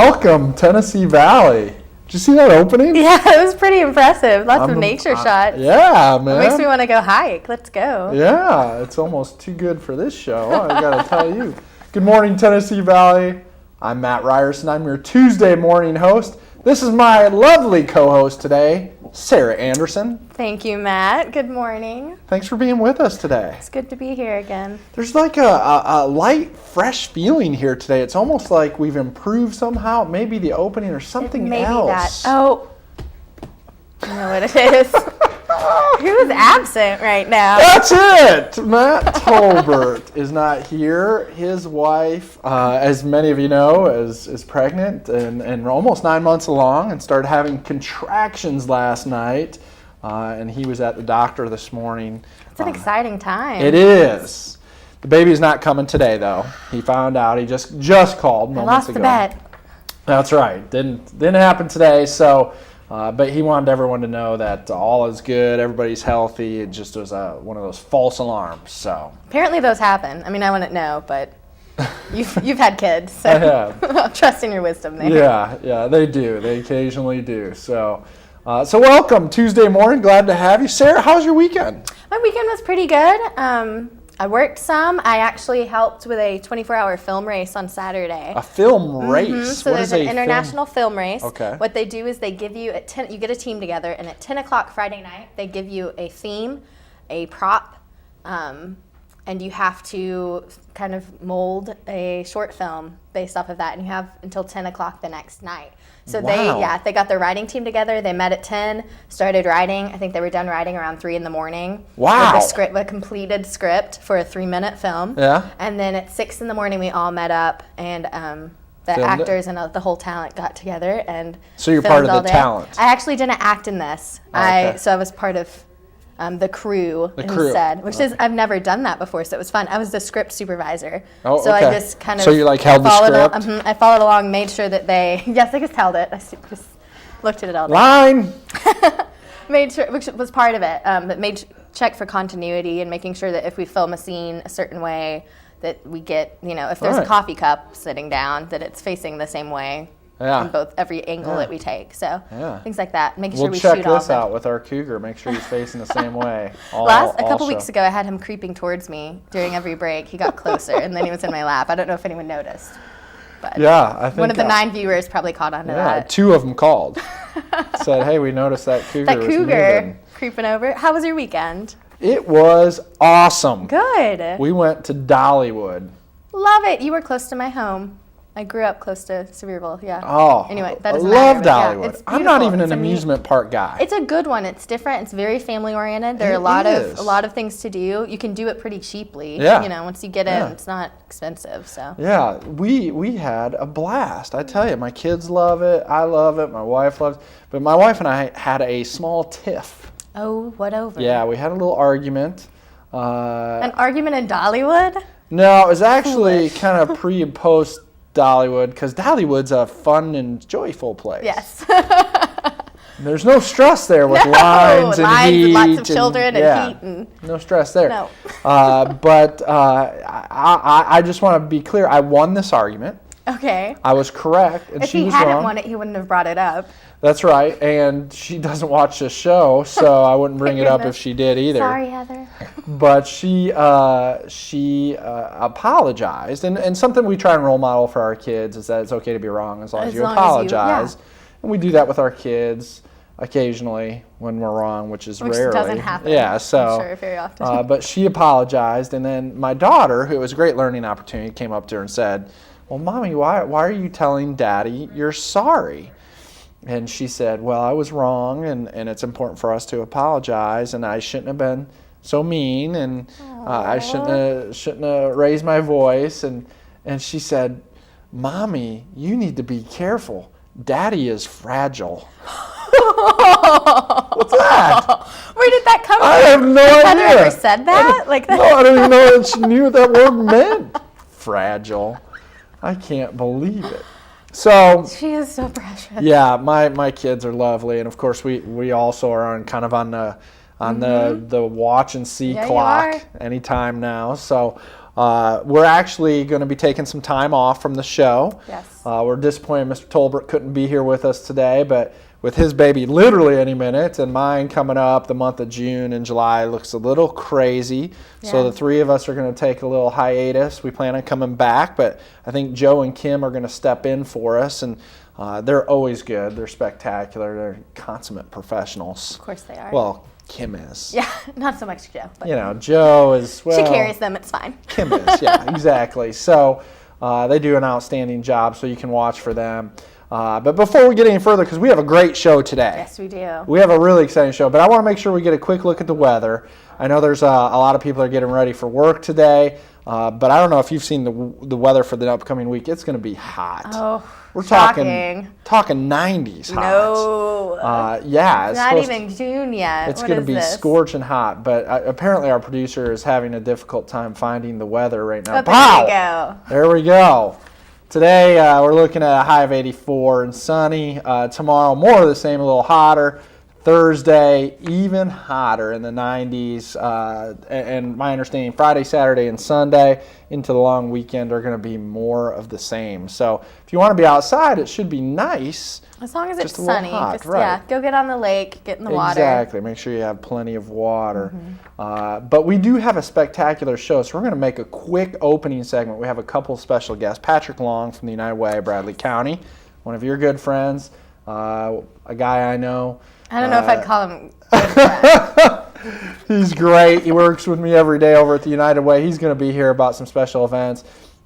Welcome, Tennessee Valley. Did you see that opening? Yeah, it was pretty impressive. Lots of nature shots. Yeah, man. It makes me want to go hike. Let's go. Yeah, it's almost too good for this show, I gotta tell you. Good morning, Tennessee Valley. I'm Matt Ryerson. I'm your Tuesday morning host. This is my lovely co-host today, Sarah Anderson. Thank you, Matt. Good morning. Thanks for being with us today. It's good to be here again. There's like a light, fresh feeling here today. It's almost like we've improved somehow. Maybe the opening or something Maybe else. that. Oh, I know what it is. Who's absent right now? That's it! Matt Tolbert is not here. His wife, as many of you know, is pregnant and almost 9 months along and started having contractions last night. And he was at the doctor this morning. It's an exciting time. It is. The baby's not coming today, though. He found out. He just called moments ago. I lost the bet. That's right. Didn't happen today, so... but he wanted everyone to know that all is good, everybody's healthy. It just was one of those false alarms. So apparently those happen. I mean, I wouldn't know, but you've had kids, so I have. I'm trusting your wisdom there. Yeah, they do. They occasionally do. So welcome Tuesday morning. Glad to have you, Sarah. How was your weekend? My weekend was pretty good. I worked some. I actually helped with a 24-hour film race on Saturday. A film race? Mm-hmm. So what there's an international film race. Okay. What they do is they give you you get a team together, and at 10 o'clock Friday night, they give you a theme, a prop, and you have to kind of mold a short film based off of that, and you have until 10 o'clock the next night. So wow. they got their writing team together. They met at 10, started writing. I think they were done writing around 3 in the morning. Wow. With a completed script for a 3-minute film. Yeah. And then at 6 in the morning, we all met up, and the actors and the whole talent got together and so you're part of the day. talent. I actually didn't act in this. Okay. So I was part of the crew instead, which is I've never done that before, so it was fun. I was the script supervisor. Oh, so okay. I just kind of so you like held the script? I followed along, made sure that they I just held it. I just looked at it all day. Line. Made sure, which was part of it, but check for continuity and making sure that if we film a scene a certain way, that we get, if there's a coffee cup sitting down, that it's facing the same way on every angle that we take. So things like that, making sure we shoot all of it. We'll check this out with our cougar, make sure he's facing the same way. A couple weeks ago, I had him creeping towards me during every break. He got closer, and then he was in my lap. I don't know if anyone noticed. But I think one of the 9 viewers probably caught on to that. 2 of them called. Said, hey, we noticed that cougar was moving. Creeping over. How was your weekend? It was awesome. Good. We went to Dollywood. Love it. You were close to my home. I grew up close to Sevierville, yeah. Oh, anyway, that doesn't love matter, Dollywood. I'm not even an amusement park guy. It's a good one. It's different. It's very family oriented. There are a lot of things to do. You can do it pretty cheaply. Yeah. Once you get in, it's not expensive. So. Yeah, we had a blast. I tell you, my kids love it. I love it. My wife loves it. But my wife and I had a small tiff. Oh, what over? Yeah, we had a little argument. An argument in Dollywood? No, it was actually kind of pre and post Dollywood, because Dollywood's a fun and joyful place. Yes. There's no stress there with lines and heat. And lots of children and heat. And no stress there. No. But I just want to be clear. I won this argument. Okay. I was correct, and she was wrong. If he hadn't won it, he wouldn't have brought it up. That's right, and she doesn't watch the show, so I wouldn't bring it up if she did either. Sorry, Heather. But she apologized, and something we try and role model for our kids is that it's okay to be wrong as long as you apologize. And we do that with our kids occasionally when we're wrong, which rarely. Which doesn't happen. Yeah, so. I'm sure, very often. But she apologized, and then my daughter, who was a great learning opportunity, came up to her and said, well, Mommy, why are you telling Daddy you're sorry? And she said, well, I was wrong, and it's important for us to apologize, and I shouldn't have been so mean, and I shouldn't have raised my voice. And she said, Mommy, you need to be careful. Daddy is fragile. What's that? Where did that come from? I have no idea. Heather ever said that? No, I didn't even know that she knew what that word meant. Fragile. I can't believe it. So she is so precious. Yeah, my kids are lovely, and of course we also are on the watch and see clock anytime now. So We're actually going to be taking some time off from the show. Yes. We're disappointed Mr. Tolbert couldn't be here with us today, but with his baby literally any minute and mine coming up the month of June and July looks a little crazy. Yeah. So the three of us are going to take a little hiatus. We plan on coming back, but I think Joe and Kim are going to step in for us, and they're always good. They're spectacular. They're consummate professionals. Of course they are. Well, Kim is. Yeah, not so much Joe. But you know, Joe is, well. She carries them, it's fine. Kim is, yeah, exactly. So they do an outstanding job, so you can watch for them. But before we get any further, because we have a great show today. Yes, we do. We have a really exciting show, but I want to make sure we get a quick look at the weather. I know there's a lot of people that are getting ready for work today, but I don't know if you've seen the weather for the upcoming week. It's going to be hot. Oh, we're shocking. talking 90s hot. No. Yeah. It's not even June yet. It's going to be scorching hot, but apparently our producer is having a difficult time finding the weather right now. But there we go. There we go. Today we're looking at a high of 84 and sunny. Tomorrow more of the same, a little hotter. Thursday even hotter in the 90s. And my understanding, Friday, Saturday, and Sunday into the long weekend are going to be more of the same. So if you want to be outside, it should be nice. As long as it's sunny. Hot, right. Yeah, go get on the lake, get in the water. Exactly. Make sure you have plenty of water. Mm-hmm. But we do have a spectacular show, so we're going to make a quick opening segment. We have a couple special guests. Patrick Long from the United Way, Bradley County, one of your good friends, a guy I know. I don't know if I'd call him good friend. He's great. He works with me every day over at the United Way. He's going to be here about some special events.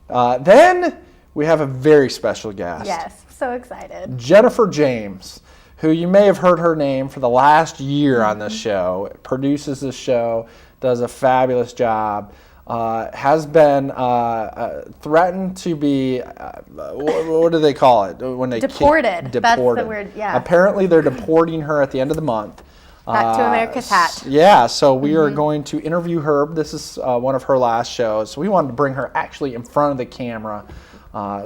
Then we have a very special guest. Yes, so excited. Jennifer James, who you may have heard her name for the last year on this show, produces this show, does a fabulous job. Has been threatened to be, what do they call it? When they deported. That's the word, yeah. Apparently they're deporting her at the end of the month. Back to America's Hat. Yeah, so we are going to interview her. This is one of her last shows. So we wanted to bring her actually in front of the camera.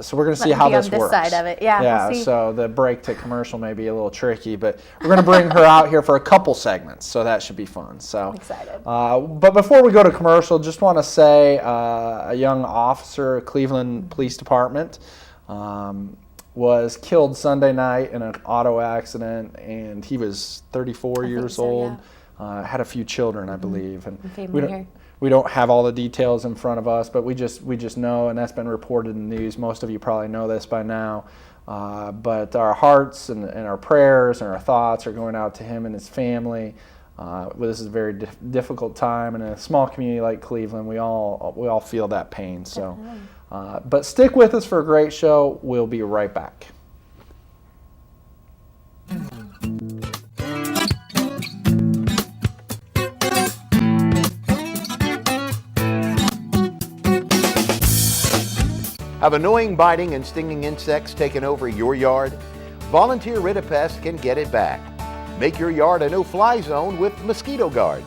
So we're going to see how this works. Side of it. Yeah, we'll see. So the break to commercial may be a little tricky, but we're going to bring her out here for a couple segments, so that should be fun. So I'm excited. But before we go to commercial, just want to say a young officer at Cleveland Police Department was killed Sunday night in an auto accident, and he was 34 years old. Yeah. Had a few children, I believe, and we don't have all the details in front of us, but we just know, and that's been reported in the news. Most of you probably know this by now. But our hearts and our prayers and our thoughts are going out to him and his family. This is a very difficult time, and in a small community like Cleveland, we all feel that pain. So, but stick with us for a great show. We'll be right back. Have annoying biting and stinging insects taken over your yard? Volunteer Rid-A-Pest can get it back. Make your yard a no-fly zone with Mosquito Guard.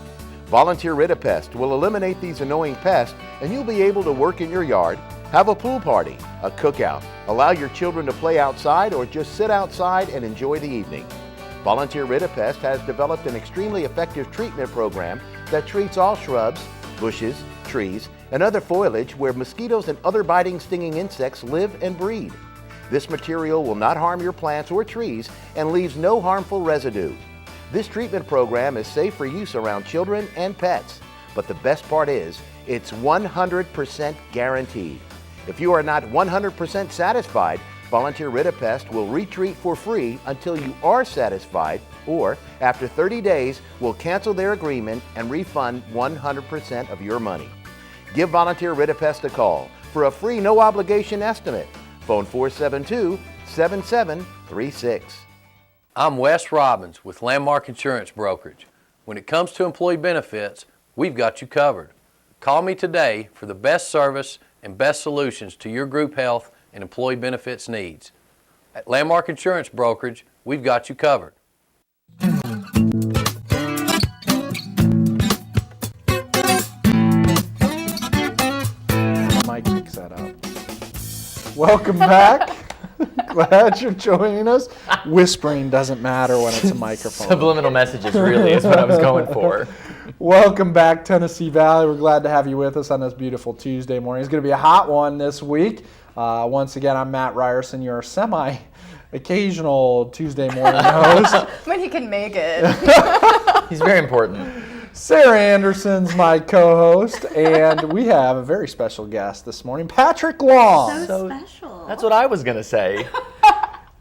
Volunteer Rid-A-Pest will eliminate these annoying pests, and you'll be able to work in your yard, have a pool party, a cookout, allow your children to play outside, or just sit outside and enjoy the evening. Volunteer Rid-A-Pest has developed an extremely effective treatment program that treats all shrubs, bushes, trees, and other foliage where mosquitoes and other biting, stinging insects live and breed. This material will not harm your plants or trees and leaves no harmful residue. This treatment program is safe for use around children and pets, but the best part is it's 100% guaranteed. If you are not 100% satisfied, Volunteer Rid-A-Pest will retreat for free until you are satisfied, or after 30 days, will cancel their agreement and refund 100% of your money. Give Volunteer Rid-A-Pest a call for a free no-obligation estimate. Phone 472-7736. I'm Wes Robbins with Landmark Insurance Brokerage. When it comes to employee benefits, we've got you covered. Call me today for the best service and best solutions to your group health and employee benefits needs. At Landmark Insurance Brokerage, we've got you covered. Mike picks that up. Welcome back. Glad you're joining us. Whispering doesn't matter when it's a microphone. Subliminal messages really is what I was going for. Welcome back, Tennessee Valley. We're glad to have you with us on this beautiful Tuesday morning. It's going to be a hot one this week. Once again, I'm Matt Ryerson, your occasional Tuesday morning host. When he can make it. He's very important. Sarah Anderson's my co-host, and we have a very special guest this morning, Patrick Long. So special. That's what I was going to say.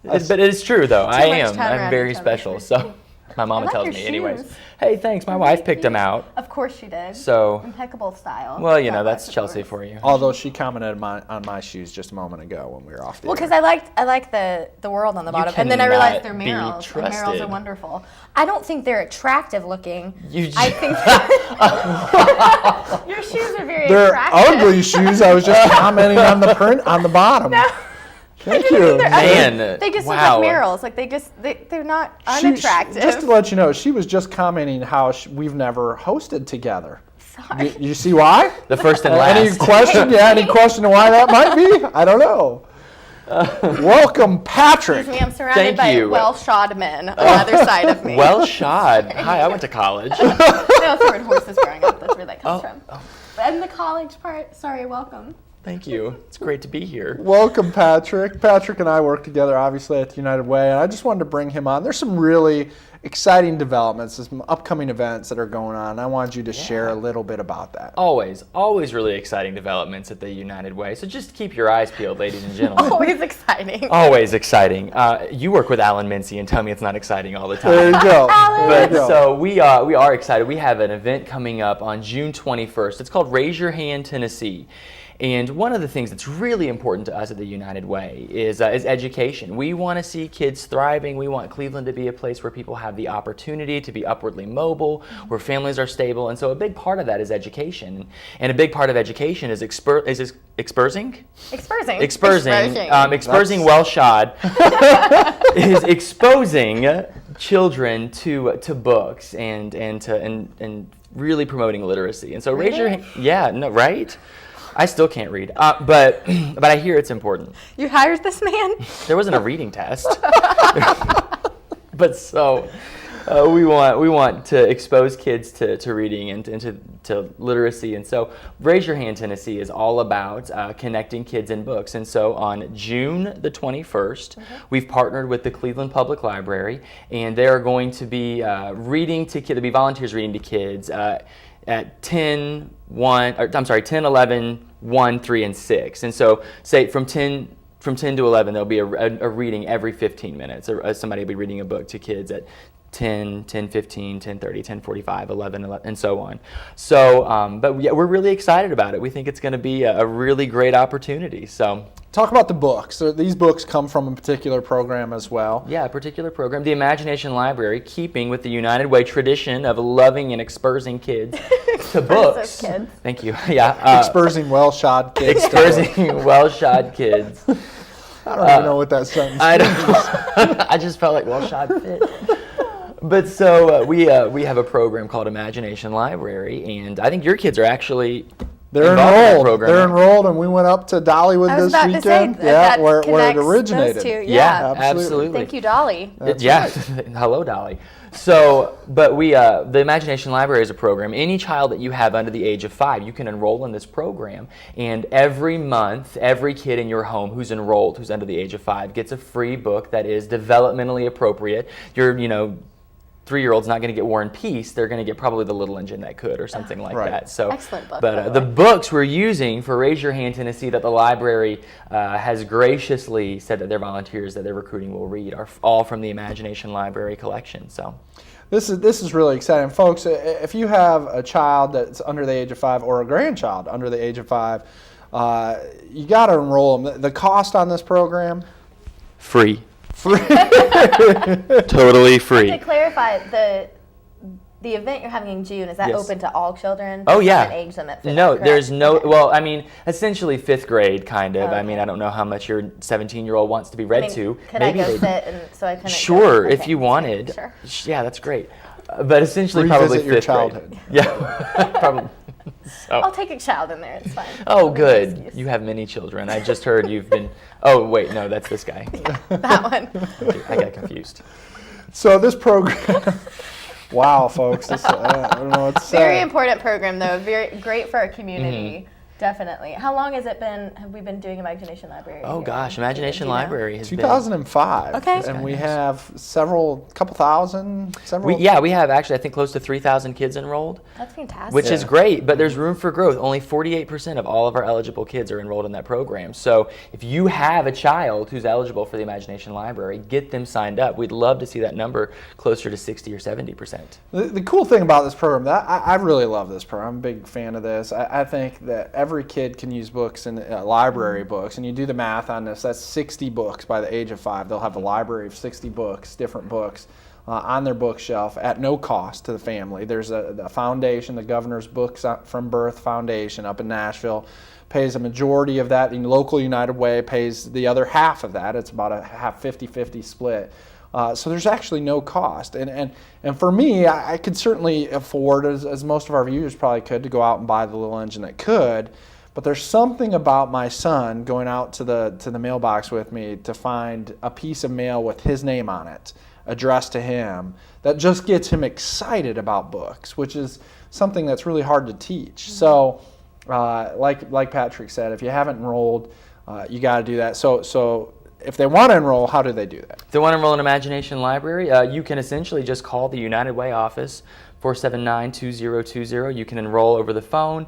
But it's true, though. I much am. time I'm around very each other. special. So my mama like tells your me anyways. shoes. Hey, thanks. My wife picked them out. Of course she did. So, impeccable style. well, you That know, that's was, of Chelsea course. for you. Although she commented on my shoes just a moment ago when we were off the Well, air. because I like the world on the bottom, and then I cannot realized they're be Merrells. And Merrells are trusted. wonderful. I don't think they're attractive looking. I think your shoes are very They're attractive. ugly shoes. I was just commenting on the print on the bottom. Thank you. Man, They just wow. look like Merrells. Like they're not She- unattractive. just to let you know, she was just commenting how we've never hosted together. Sorry. You see why? The first and Any last. question? Yeah, any question why that might be? I don't know. Welcome, Patrick. I'm surrounded Thank by you. well-shod men on the other side of me. Well shod. Hi, I went to college. No, it's where horses growing up. That's where that comes Oh, from. And the college part. Sorry, welcome. Thank you. It's great to be here. Welcome, Patrick. Patrick and I work together, obviously, at the United Way, and I just wanted to bring him on. There's some really exciting developments, some upcoming events that are going on. I wanted you to share a little bit about that. Always really exciting developments at the United Way. So just keep your eyes peeled, ladies and gentlemen. Always exciting. Always exciting. You work with Alan Mincy and tell me it's not exciting all the time. There you go. Alan! There you But go. so we are excited. We have an event coming up on June 21st. It's called Raise Your Hand Tennessee. And one of the things that's really important to us at the United Way is education. We want to see kids thriving. We want Cleveland to be a place where people have the opportunity to be upwardly mobile, where families are stable. And so a big part of that is education. And a big part of education is exposing well-shod is exposing children to books and really promoting literacy. And so raise your hand. Yeah, no, right? I still can't read, but I hear it's important. You hired this man? There wasn't a reading test, but so we want to expose kids to reading and to literacy. And so Raise Your Hand Tennessee is all about connecting kids and books. And so on June the 21st, we've partnered with the Cleveland Public Library, and they are going to be reading to kids. There'll be volunteers reading to kids at 10, 11, 1, 3, and 6. And so say from 10 to 11, there'll be a reading every 15 minutes. Or somebody will be reading a book to kids at 10, 10:15, 10:30, 10:45, 11, and so on. So, but yeah, we're really excited about it. We think it's going to be a really great opportunity. So. Talk about the books. So these books come from a particular program as well. Yeah, a particular program, the Imagination Library, keeping with the United Way tradition of loving and exposing kids to books. Those kids. Thank you. Yeah. Exposing well-shod kids. Exposing well-shod kids. I don't even know what that sentence I means. don't. I just felt like well-shod fit. But so we have a program called Imagination Library, and I think your kids are actually They're involved in that enrolled. program. They're enrolled, and we went up to Dollywood I was this about to say weekend. that where it connects originated. those two. Yeah, absolutely. absolutely. Thank you, Dolly. Yeah, hello, Dolly. So, but the Imagination Library is a program. Any child that you have under the age of 5, you can enroll in this program. And every month, every kid in your home who's enrolled, who's under the age of 5, gets a free book that is developmentally appropriate. Your, 3-year-old's not going to get War and Peace. They're going to get probably The Little Engine That Could or something like Right. that. So, Excellent book, by But the the way. books we're using for Raise Your Hand Tennessee that the library has graciously said that their volunteers that they're recruiting will read are all from the Imagination Library collection. So. This is really exciting, folks. If you have a child that's under the age of 5 or a grandchild under the age of 5, you got to enroll them. The cost on this program? Free. Free. Totally free. To clarify, the event you're having in June, is that Yes. open to all children? Oh, Does yeah. that age limit for No, that, there's correct? no, Okay. well, I mean, essentially 5th grade, kind of. I mean, Okay. I don't know how much your 17-year-old wants to be read I mean, to. Could Maybe I go they- sit and so I couldn't Sure, go? if Okay. you wanted. Sure. Yeah, that's great. But essentially probably Revisit your 5th grade. childhood. Yeah, probably. I'll take a child in there. It's fine. Oh, It'll be good. an excuse. You have many children. I just heard you've been, oh, wait, no, that's this guy. That one. I got confused. So this program, Wow, folks. I don't know what to say. Very important program, though. Very great for our community. Definitely. How long has it been? Have we been doing Imagination Library? Oh here? gosh, Imagination Library has 2005. Okay. And we have couple thousand, several. we have actually I think close to 3,000 kids enrolled. That's fantastic. Which is great, but there's room for growth. Only 48% of all of our eligible kids are enrolled in that program. So if you have a child who's eligible for the Imagination Library, get them signed up. We'd love to see that number closer to 60 or 70%. The cool thing about this program, I really love this program. I'm a big fan of this. I think that every kid can use books in library books, and you do the math on this. That's 60 books by the age of 5. They'll have a library of 60 books, different books, on their bookshelf at no cost to the family. There's a foundation, the Governor's Books from Birth Foundation up in Nashville, pays a majority of that. The local United Way pays the other half of that. It's about a half 50-50 split. So there's actually no cost. And for me, I could certainly afford, as most of our viewers probably could, to go out and buy the little engine that could. But there's something about my son going out to the mailbox with me to find a piece of mail with his name on it, addressed to him, that just gets him excited about books, which is something that's really hard to teach. So like Patrick said, if you haven't enrolled, you got to do that. So if they want to enroll, how do they do that? If they want to enroll in Imagination Library, you can essentially just call the United Way office, 479-2020. You can enroll over the phone.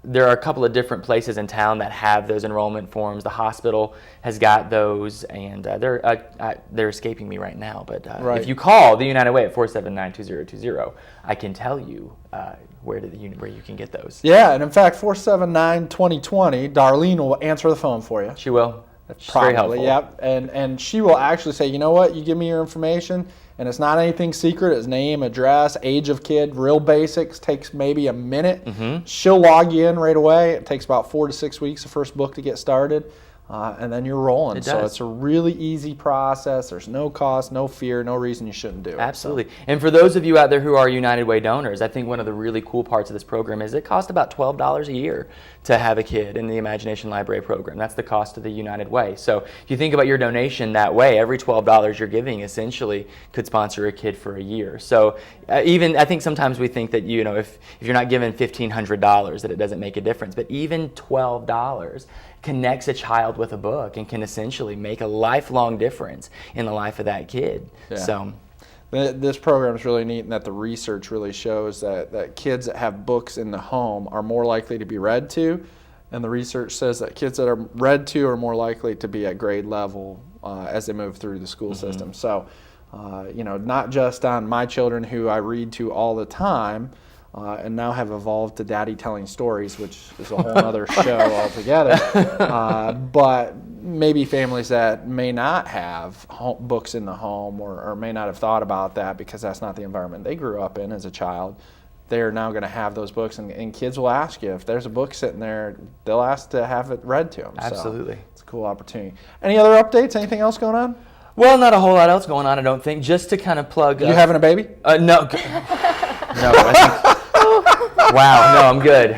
There are a couple of different places in town that have those enrollment forms. The hospital has got those, and they're escaping me right now. But if you call the United Way at 479-2020, I can tell you where you can get those. Yeah, and in fact, 479-2020, Darlene will answer the phone for you. She will. She's Probably, very helpful. Yep. And she will actually say, you know what, you give me your information, and it's not anything secret. It's name, address, age of kid, real basics. Takes maybe a minute. She'll log you in right away. It takes about 4 to 6 weeks, the first book to get started, and then you're rolling. So it's a really easy process. There's no cost, no fear, no reason you shouldn't do it. Absolutely. And for those of you out there who are United Way donors, I think one of the really cool parts of this program is it costs about $12 a year to have a kid in the Imagination Library program. That's the cost of the United Way. So if you think about your donation that way, every $12 you're giving essentially could sponsor a kid for a year. So even I think sometimes we think that if you're not given $1,500 that it doesn't make a difference, but even $12 connects a child with a book and can essentially make a lifelong difference in the life of that kid. Yeah. So this program is really neat in that the research really shows that kids that have books in the home are more likely to be read to, and the research says that kids that are read to are more likely to be at grade level as they move through the school system. So, not just on my children who I read to all the time, and now have evolved to Daddy Telling Stories, which is a whole other show altogether. But maybe families that may not have books in the home or may not have thought about that because that's not the environment they grew up in as a child, they're now going to have those books. And kids will ask you, if there's a book sitting there, they'll ask to have it read to them. Absolutely. So it's a cool opportunity. Any other updates? Anything else going on? Well, not a whole lot else going on, I don't think. Just to kind of plug. You having a baby? No. No. I think, wow, no, I'm good.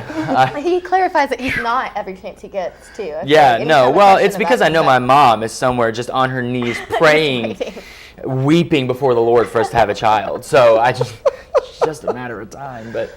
He clarifies that he's not every chance he gets, too. Yeah, no, well, it's because I know my mom is somewhere just on her knees praying, weeping before the Lord for us to have a child. So it's just a matter of time. But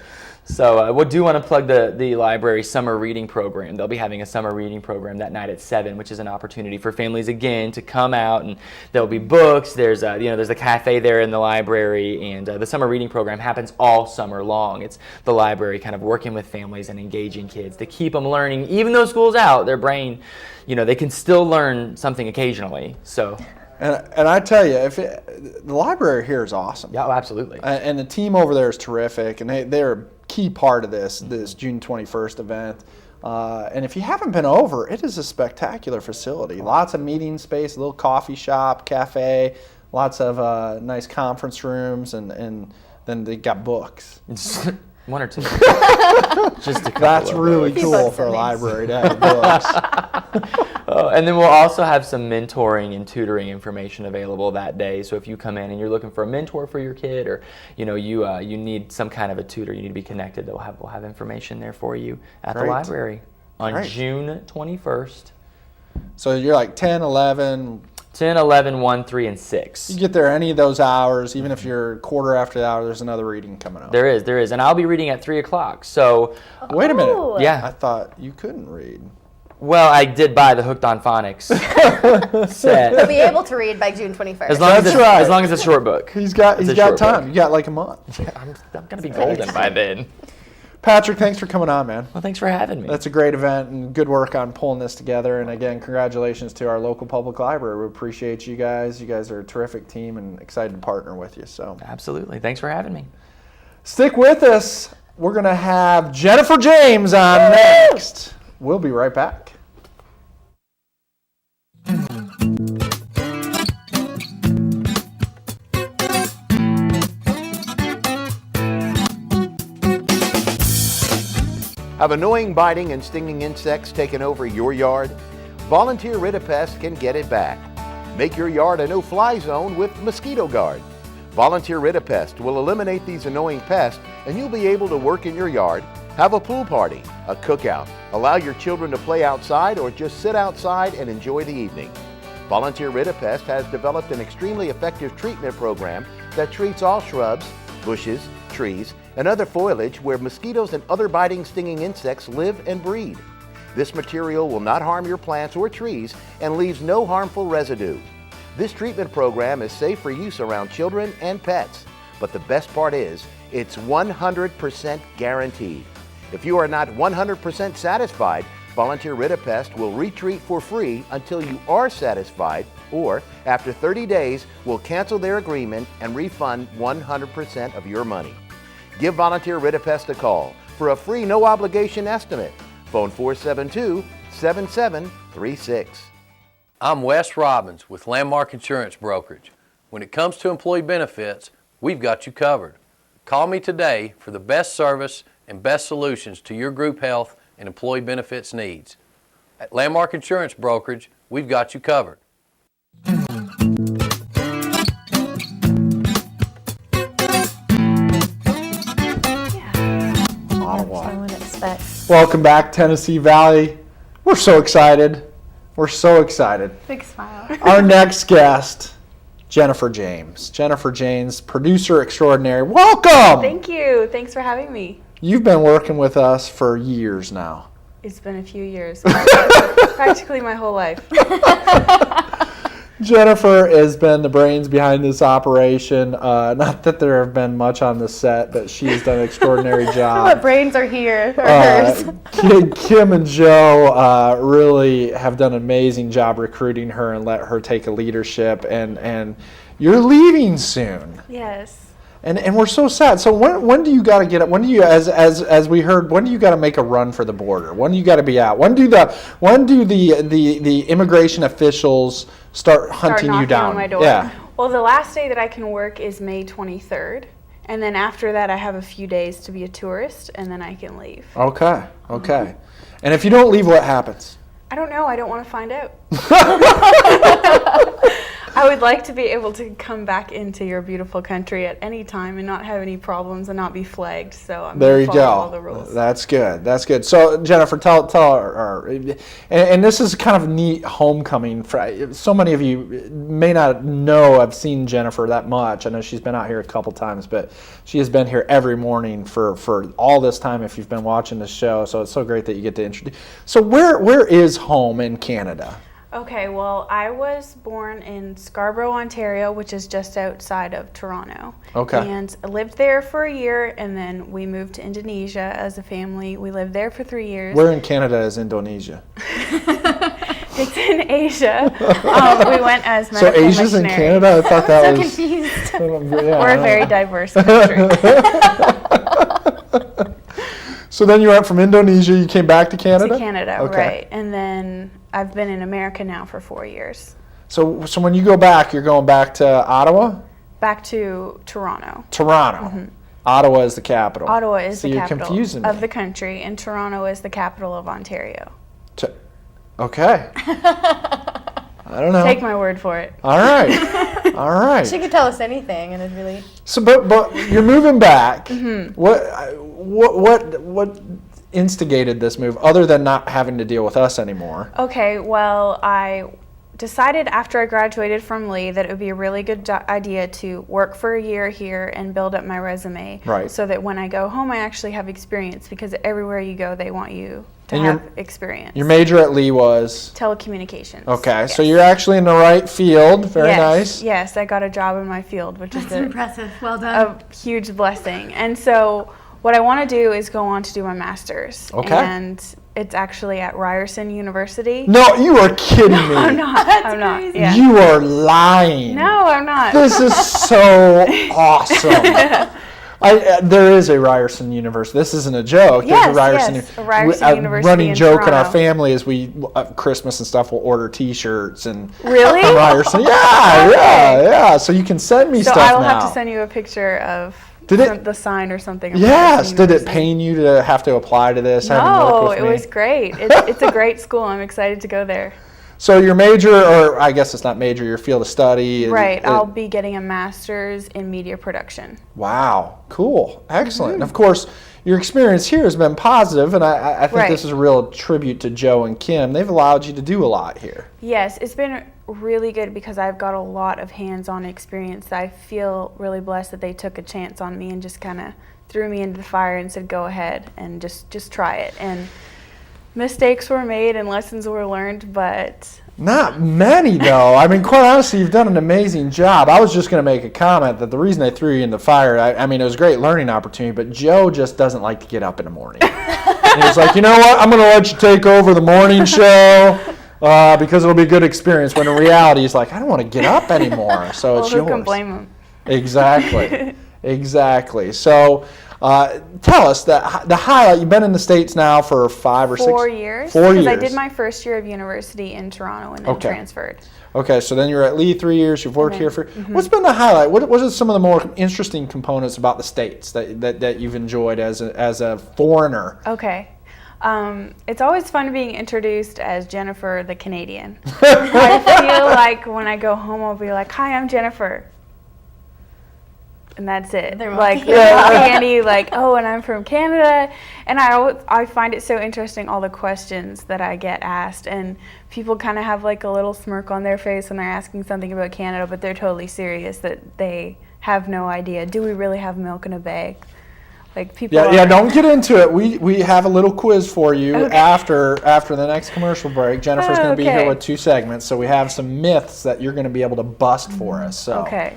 so we do want to plug the library summer reading program. They'll be having a summer reading program that night at 7, which is an opportunity for families again to come out, and there'll be books. There's a cafe there in the library, and the summer reading program happens all summer long. It's the library kind of working with families and engaging kids to keep them learning, even though school's out. Their brain, they can still learn something occasionally. So. And I tell you, the library here is awesome. Yeah, absolutely. And the team over there is terrific, and they're a key part of this June 21st event. And if you haven't been over, it is a spectacular facility. Lots of meeting space, a little coffee shop, cafe, lots of nice conference rooms, and then they got books. One or two. Just a couple. That's really cool for a library to have books. And then we'll also have some mentoring and tutoring information available that day. So if you come in and you're looking for a mentor for your kid, or you need some kind of a tutor, you need to be connected, we'll have information there for you at the library on June 21st. So you're like 10, 11, 10, 11, 1, 3, and 6. You get there any of those hours, even if you're quarter after the hour, there's another reading coming up. There is. And I'll be reading at 3 o'clock. So, Wait a minute. Yeah. I thought you couldn't read. Well, I did buy the Hooked on Phonics set. You'll be able to read by June 21st. As long as it's a short book. He's got time. Book. You got like a month. Yeah, I'm going to be golden by then. Patrick, thanks for coming on, man. Well, thanks for having me. That's a great event and good work on pulling this together. And again, congratulations to our local public library. We appreciate you guys. You guys are a terrific team and excited to partner with you. So Absolutely. Thanks for having me. Stick with us. We're going to have Jennifer James on next. We'll be right back. Have annoying biting and stinging insects taken over your yard? Volunteer Ritapest can get it back. Make your yard a no-fly zone with Mosquito Guard. Volunteer Ritapest will eliminate these annoying pests and you'll be able to work in your yard, have a pool party, a cookout, allow your children to play outside or just sit outside and enjoy the evening. Volunteer Ritapest has developed an extremely effective treatment program that treats all shrubs, bushes, trees, and other foliage where mosquitoes and other biting, stinging insects live and breed. This material will not harm your plants or trees and leaves no harmful residue. This treatment program is safe for use around children and pets, but the best part is it's 100% guaranteed. If you are not 100% satisfied, Volunteer Ritapest will retreat for free until you are satisfied, or after 30 days, will cancel their agreement and refund 100% of your money. Give Volunteer Ritapest a call for a free no-obligation estimate. Phone 472-7736. I'm Wes Robbins with Landmark Insurance Brokerage. When it comes to employee benefits, we've got you covered. Call me today for the best service and best solutions to your group health and employee benefits needs. At Landmark Insurance Brokerage, we've got you covered. Welcome back, Tennessee Valley. We're so excited. We're so excited. Big smile. Our next guest, Jennifer James. Jennifer James, producer extraordinary. Welcome! Thank you. Thanks for having me. You've been working with us for years now. It's been a few years. Practically my whole life. Jennifer has been the brains behind this operation. Not that there have been much on the set, but she has done an extraordinary job. What brains are here? Are hers. Kim and Joe really have done an amazing job recruiting her and let her take a leadership. And you're leaving soon. Yes. And we're so sad. So when do you got to get up? When do you, as we heard, when do you got to make a run for the border? When do you got to be out? When do the immigration officials start hunting you down? On my door. Yeah. Well, the last day that I can work is May 23rd, and then after that I have a few days to be a tourist, and then I can leave. Okay. Okay. And if you don't leave, what happens? I don't know. I don't want to find out. I would like to be able to come back into your beautiful country at any time and not have any problems and not be flagged. So I'm there you follow go. All the rules. That's good. That's good. So Jennifer, tell her, and this is kind of neat homecoming. So many of you may not know I've seen Jennifer that much. I know she's been out here a couple times, but she has been here every morning for all this time. If you've been watching the show, so it's so great that you get to introduce. So where is home in Canada? Okay, well, I was born in Scarborough, Ontario, which is just outside of Toronto. Okay. And I lived there for a year, and then we moved to Indonesia as a family. We lived there for 3 years. Where in Canada is Indonesia? It's in Asia. We went as medical So Asia's in missionaries. Canada? I thought that So was... confused. We're a very diverse country. So then you went from Indonesia, you came back to Canada? To Canada, Okay. right. And then I've been in America now for 4 years. So when you go back, you're going back to Ottawa? Back to Toronto. Toronto. Mm-hmm. Ottawa is the capital. Ottawa is So the you're capital confusing of me. the country, and Toronto is the capital of Ontario. Okay. I don't know. Take my word for it. All right. All right. She could tell us anything, and it'd really. So, but you're moving back. Mm-hmm. What instigated this move, other than not having to deal with us anymore? Okay, well, I decided after I graduated from Lee that it would be a really good idea to work for a year here and build up my resume. Right. So that when I go home, I actually have experience, because everywhere you go, they want you to And have experience. Your major at Lee was? Telecommunications. Okay, Yes. so you're actually in the right field. Very Yes, nice. Yes, I got a job in my field, which is Impressive. Well done. a huge blessing. And so what I want to do is go on to do my master's. Okay. And it's actually at Ryerson University. No, you are kidding me. I'm not. I'm not. crazy. Yeah. You are lying. No, I'm not. This is so awesome. There is a Ryerson University. This isn't a joke. Yes, There's a Ryerson, yes, a Ryerson a University running in joke in our Toronto. family is we Christmas and stuff will order T-shirts and Really? from Ryerson. Yeah, Okay. yeah. So you can send me So stuff I will now. have to send you a picture of the sign or something. of Yes. Ryerson Did it University. pain you to have to apply to this? having worked No, with it me? was great. It's a great school. I'm excited to go there. So your major, or I guess it's not major, your field of study. Right. I'll be getting a master's in media production. Wow, cool, excellent. And of course, your experience here has been positive, and I think Right. this is a real tribute to Joe and Kim. They've allowed you to do a lot here. Yes, it's been really good because I've got a lot of hands-on experience. I feel really blessed that they took a chance on me and just kind of threw me into the fire and said, go ahead and just try it. And mistakes were made and lessons were learned, but Not many, though. I mean, quite honestly, you've done an amazing job. I was just going to make a comment that the reason they threw you in the fire, I mean, it was a great learning opportunity, but Joe just doesn't like to get up in the morning. And he's like, you know what, I'm going to let you take over the morning show because it'll be a good experience. When in reality, he's like, I don't want to get up anymore. So well, it's who yours. can blame them? Exactly. Exactly. So tell us the highlight. You've been in the States now for 5 or 6 4 years. 4 years. Because I did my first year of university in Toronto and then Okay. transferred. Okay, so then you're at Lee 3 years. You've worked And here then- for. What's been the highlight? What are some of the more interesting components about the States that you've enjoyed as a foreigner? Okay. It's always fun being introduced as Jennifer the Canadian. I feel like when I go home, I'll be like, hi, I'm Jennifer. And that's it. They're Like, mocking they're not any like, oh, and I'm from Canada. And I find it so interesting, all the questions that I get asked. And people kind of have like a little smirk on their face when they're asking something about Canada, but they're totally serious that they have no idea. Do we really have milk in a bag? Like people Yeah, are- don't get into it. We have a little quiz for you Okay. after the next commercial break. Jennifer's going to be here Okay. with 2 segments, so we have some myths that you're going to be able to bust for us. So. Okay.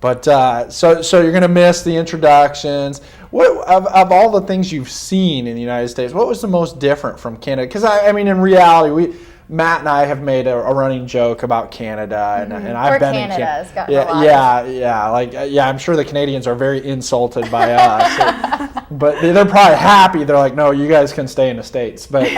But so you're going to miss the introductions. What of all the things you've seen in the United States, what was the most different from Canada? Because I mean, in reality, Matt and I have made a running joke about Canada, and I've Or been Canada in has gotten yeah, a lot. yeah. I'm sure the Canadians are very insulted by us, but they're probably happy. They're like, no, you guys can stay in the States. But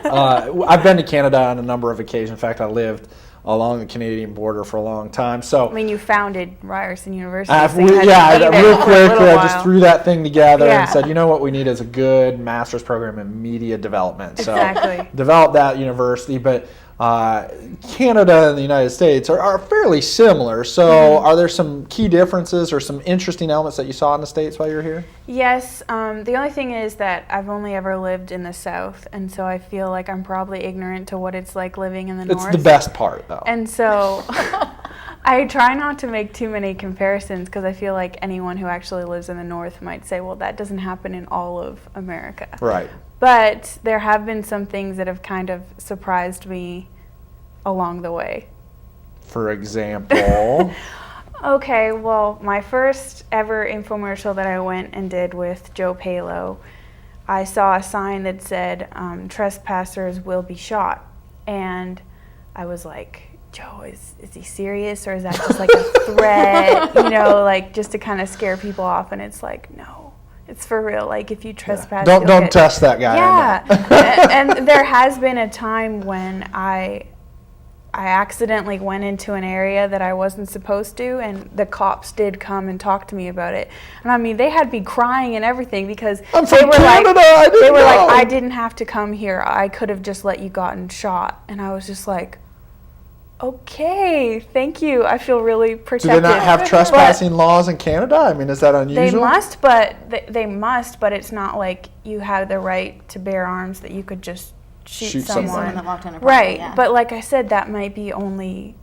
I've been to Canada on a number of occasions. In fact, I lived along the Canadian border for a long time. So I mean, you founded Ryerson University. real so you had to be there for a quick, little I just while. threw that thing together Yeah. and said, you know what we need is a good master's program in media development. So Exactly. developed that university, but Canada and the United States are fairly similar. So are there some key differences or some interesting elements that you saw in the States while you were here? Yes. The only thing is that I've only ever lived in the South, and so I feel like I'm probably ignorant to what it's like living in the It's North. the best part, though. And so I try not to make too many comparisons because I feel like anyone who actually lives in the North might say, well, that doesn't happen in all of America. Right. But there have been some things that have kind of surprised me along the way. For example. Okay, well, my first ever infomercial that I went and did with Joe Palo, I saw a sign that said, trespassers will be shot. And I was like, Joe, is he serious, or is that just like a threat, you know, like just to kind of scare people off? And it's like, no, it's for real. Like if you trespass, Don't you'll get- test that guy. on that. Yeah, and there has been a time when I accidentally went into an area that I wasn't supposed to, and the cops did come and talk to me about it. And I mean, they had me crying and everything because I'm they from were Canada, like, I didn't they were know. like, I didn't have to come here. I could have just let you gotten shot. And I was just like, okay, thank you. I feel really Do protected. they not have But trespassing laws in Canada? I mean, is that unusual? They must, but they must, but it's not like you have the right to bear arms that you could just Shoot someone. Someone that walked on a property, Right, yeah. but like I said, that might be only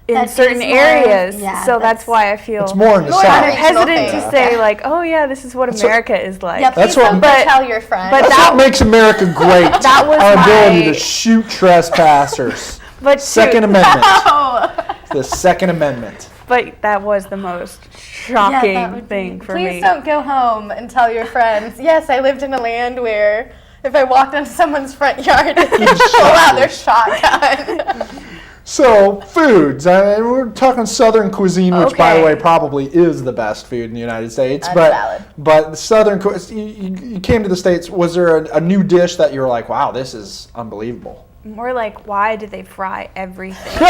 in That certain is more- areas. yeah, so that's- that's why I feel It's more in the More South. kind of regional hesitant thing. to say like, oh yeah, this is what America is like. Yeah, That's please what- don't go But- tell your friends. but That's that- what makes America great. That was our ability my- to shoot trespassers. But Second to- Amendment. Oh. The Second Amendment. But that was the most Yeah, that shocking would thing be. for Please me. don't go home and tell your friends, yes, I lived in a land where if I walked into someone's front yard, they could pull out their shotgun. So, foods. We're talking Southern cuisine, which, by the Okay. way, probably is the best food in the United States. That's but valid. but Southern cuisine. You came to the States. Was there a new dish that you were like, wow, this is unbelievable? More like, why do they fry everything?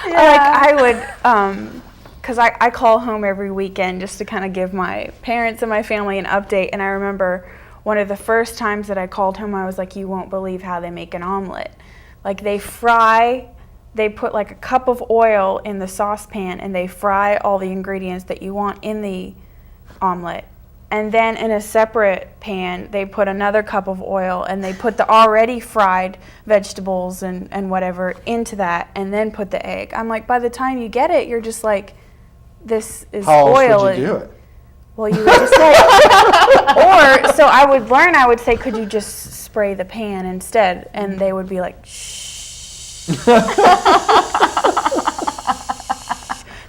Like I would, because I call home every weekend just to kind of give my parents and my family an update. And I remember one of the first times that I called home, I was like, you won't believe how they make an omelet. Like they put like a cup of oil in the saucepan and they fry all the ingredients that you want in the omelet. And then in a separate pan, they put another cup of oil and they put the already fried vegetables and whatever into that and then put the egg. I'm like, by the time you get it, you're just like, this is How oil. else would you do it? Well, you would just like, or so I would learn, I would say, could you just spray the pan instead? And they would be like, shh.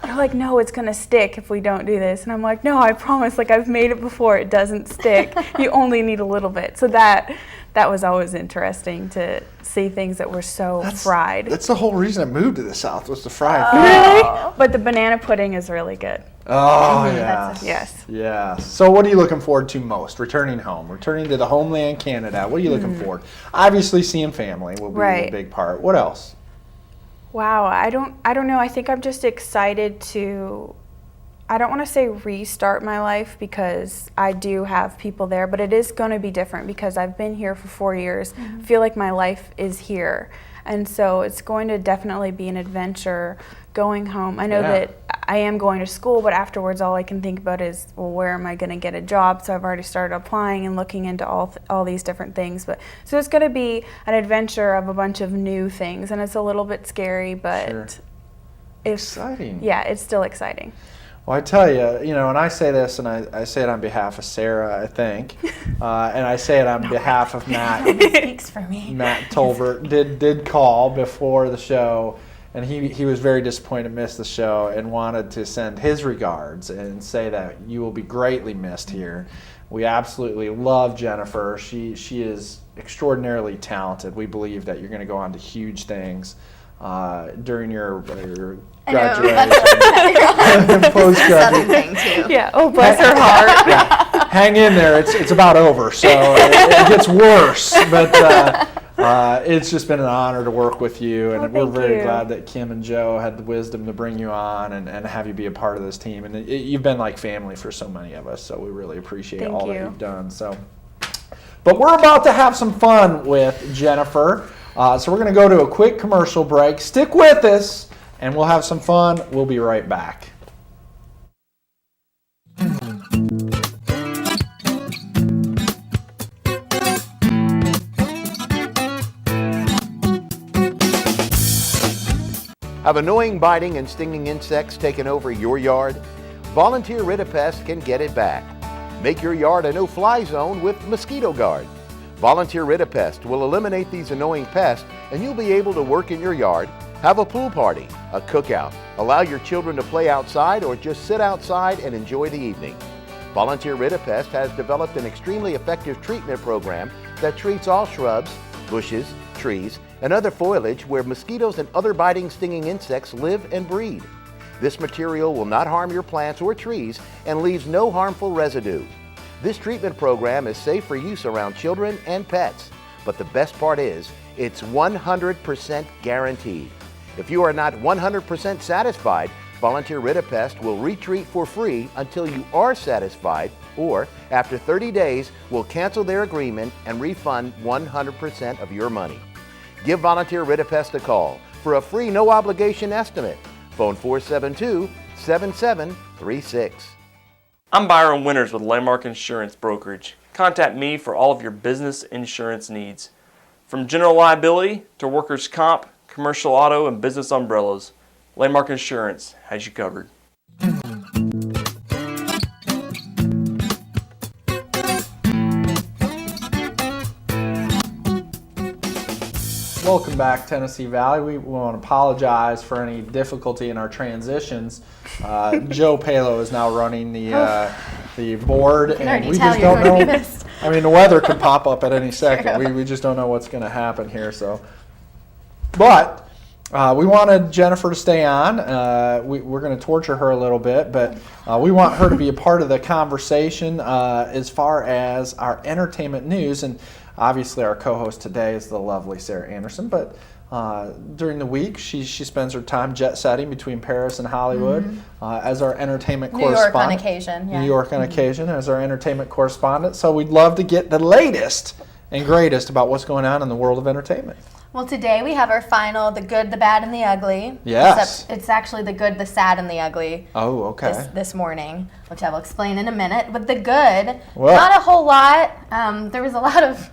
They're like, no, it's gonna stick if we don't do this. And I'm like, no, I promise, like I've made it before, it doesn't stick. You only need a little bit. So that was always interesting to see things that were so fried. That's the whole reason I moved to the South, was to fry food. Really? But the banana pudding is really good. Oh, yes. Yes. Yes. So what are you looking forward to most? Returning home, returning to the homeland, Canada. What are you looking forward? Obviously, seeing family will be a Right. big part. What else? Wow, I don't know. I think I'm just excited to, I don't want to say restart my life because I do have people there, but it is going to be different because I've been here for 4 years. I feel like my life is here. And so it's going to definitely be an adventure going home. I know Yeah. that I am going to school, but afterwards all I can think about is, well, where am I going to get a job? So I've already started applying and looking into all these different things. But so it's going to be an adventure of a bunch of new things, and it's a little bit scary, but Sure. Exciting. yeah, it's still exciting. Well, I tell you, and I say this, and I say it on behalf of Sarah, I think, and I say it on behalf of Matt. Speaks for me. Matt Tolbert did call before the show, and he was very disappointed to miss the show and wanted to send his regards and say that you will be greatly missed here. We absolutely love Jennifer. She is extraordinarily talented. We believe that you're going to go on to huge things during your graduation, Southern post-graduate. thing too. Yeah. Oh, bless her heart. Yeah. Hang in there. It's about over, so it gets worse. But it's just been an honor to work with you, and we're thank very you. glad that Kim and Joe had the wisdom to bring you on and have you be a part of this team. And you've been like family for so many of us, so we really appreciate Thank all that you. you've done. So, but we're about to have some fun with Jennifer. So we're going to go to a quick commercial break. Stick with us, and we'll have some fun. We'll be right back. Have annoying biting and stinging insects taken over your yard? Volunteer Ritapest can get it back. Make your yard a no-fly zone with Mosquito Guard. Volunteer Ritapest will eliminate these annoying pests, and you'll be able to work in your yard, have a pool party, a cookout, allow your children to play outside, or just sit outside and enjoy the evening. Volunteer Ritapest has developed an extremely effective treatment program that treats all shrubs, bushes, trees, and other foliage where mosquitoes and other biting, stinging insects live and breed. This material will not harm your plants or trees and leaves no harmful residue. This treatment program is safe for use around children and pets, but the best part is it's 100% guaranteed. If you are not 100% satisfied, Volunteer Ritapest will retreat for free until you are satisfied, or after 30 days, will cancel their agreement and refund 100% of your money. Give Volunteer Ritapest a call for a free no-obligation estimate. Phone 472-7736. I'm Byron Winters with Landmark Insurance Brokerage. Contact me for all of your business insurance needs. From general liability to workers' comp, commercial auto, and business umbrellas, Landmark Insurance has you covered. Welcome back, Tennessee Valley. We want to apologize for any difficulty in our transitions. Joe Palo is now running the board, and we just don't know. I mean, the weather could pop up at any second. We just don't know what's going to happen here. So, but we wanted Jennifer to stay on. We're going to torture her a little bit, but we want her to be a part of the conversation as far as our entertainment news. And obviously, our co-host today is the lovely Sarah Anderson, but during the week, she spends her time jet-setting between Paris and Hollywood as our entertainment correspondent. New York on occasion, yeah. New York on occasion as our entertainment correspondent. So we'd love to get the latest and greatest about what's going on in the world of entertainment. Well, today we have our final, The Good, the Bad, and the Ugly. Yes. Except it's actually The Good, the Sad, and the Ugly. Oh, okay. This morning, which I will explain in a minute. But the good, Well, not a whole lot. There was a lot of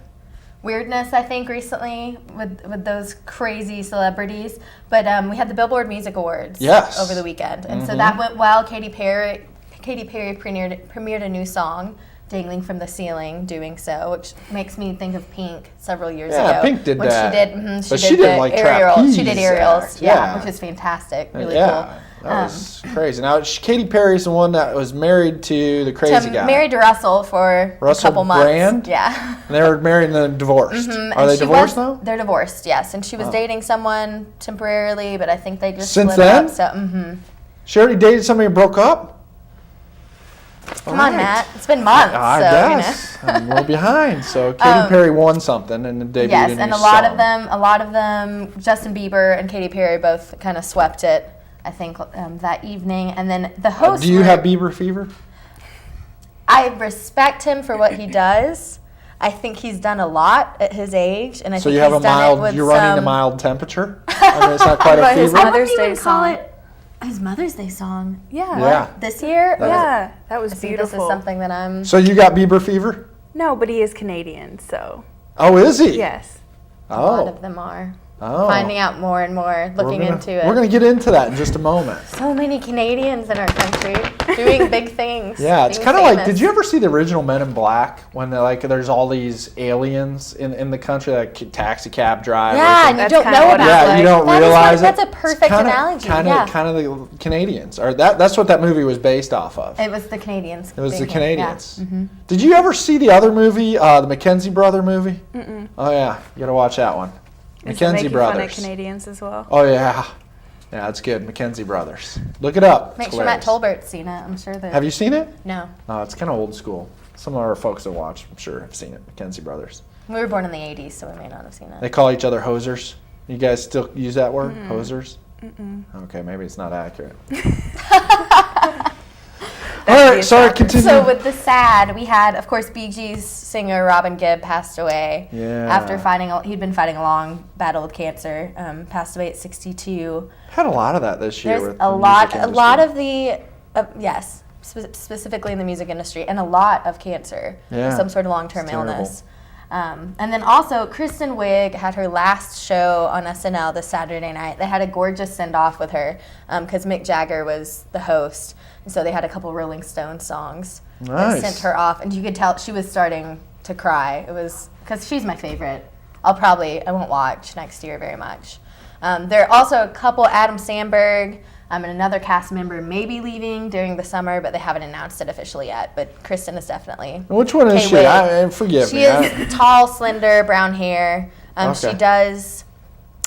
weirdness, I think, recently with those crazy celebrities. But we had the Billboard Music Awards over the weekend. And so that went well. Katy Perry premiered a new song, Dangling from the Ceiling, doing so, which makes me think of Pink several years ago. Yeah, Pink did when that. She did like aerials. She did trapeze aerials, act. yeah, which was fantastic, really cool. That was crazy. Now, Katy Perry's the one that was married to the crazy guy. Married to Russell for a couple months. Brand? Yeah. And they were married and then divorced. Are they divorced now? They're divorced, yes. And she was dating someone temporarily, but I think they just Since split then? up. So, She already dated somebody and broke up? Come on, Matt. It's been months. I guess. I'm a little behind. So Katy Perry won something and debuted yes, a new and a lot of them, Justin Bieber and Katy Perry both kind of swept it, I think, that evening. And then the host. Do you have Bieber fever? I respect him for what he does. I think he's done a lot at his age, and I think he's done it with you're running a mild temperature? I mean, it's not quite a fever? I wouldn't even call it his Mother's Day song. Yeah. This year? That was beautiful. This is something that I'm... So you got Bieber fever? No, but he is Canadian, so. Oh, is he? Yes. A lot of them are. Finding out more and more, looking into it. We're going to get into that in just a moment. So many Canadians in our country doing big things. Yeah, it's kind of like, did you ever see the original Men in Black when there's all these aliens in the country, like taxi cab drivers? Yeah, and you don't know about it. Yeah, you don't realize it. That's a perfect analogy. Kind of the Canadians. Or that's what that movie was based off of. It was the Canadians. It was the Canadians. Yeah. Mm-hmm. Did you ever see the other movie, the Mackenzie Brother movie? Mm-mm. Oh, yeah. You got to watch that one. Mackenzie Brothers. Fun of Canadians as well. Oh, yeah. Yeah, it's good. Mackenzie Brothers. Look it up. Make sure Matt Tolbert's seen it. I'm sure that. Have you seen it? No. No, it's kind of old school. Some of our folks that watch, I'm sure, have seen it. Mackenzie Brothers. We were born in the 80s, so we may not have seen it. They call each other hosers. You guys still use that word? Hosers? Okay, maybe it's not accurate. All right, sorry, continue. So with the sad, we had, of course, Bee Gees singer Robin Gibb passed away. Yeah. After he'd been fighting a long battle with cancer. Passed away at 62. Had a lot of that this year. There's a lot of the, yes, specifically in the music industry, and a lot of cancer. Yeah. Some sort of long-term illness. And then also, Kristen Wiig had her last show on SNL this Saturday night. They had a gorgeous send-off with her because Mick Jagger was the host. And so they had a couple Rolling Stones songs that sent her off. And you could tell she was starting to cry. It was because she's my favorite. I won't watch next year very much. There are also a couple, Adam Sandberg and another cast member may be leaving during the summer, but they haven't announced it officially yet. But Kristen is definitely. Which one is she? Forgive me. She is tall, slender, brown hair. Okay. She does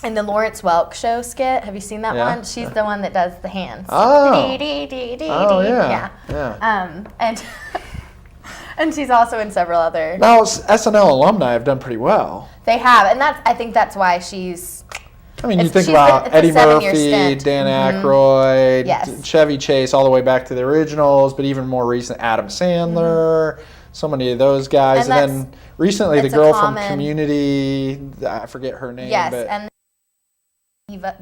in the Lawrence Welk show skit. Have you seen that Yeah. one? She's the one that does the hands. Oh. Yeah. And and she's also in several other. Now, SNL alumni have done pretty well. They have, and I think that's why she's. I mean, you think about Eddie Murphy, Dan Aykroyd, Yes. Chevy Chase, all the way back to the originals, but even more recent, Adam Sandler, so many of those guys. And then recently, the girl from Community, I forget her name. Yes, but and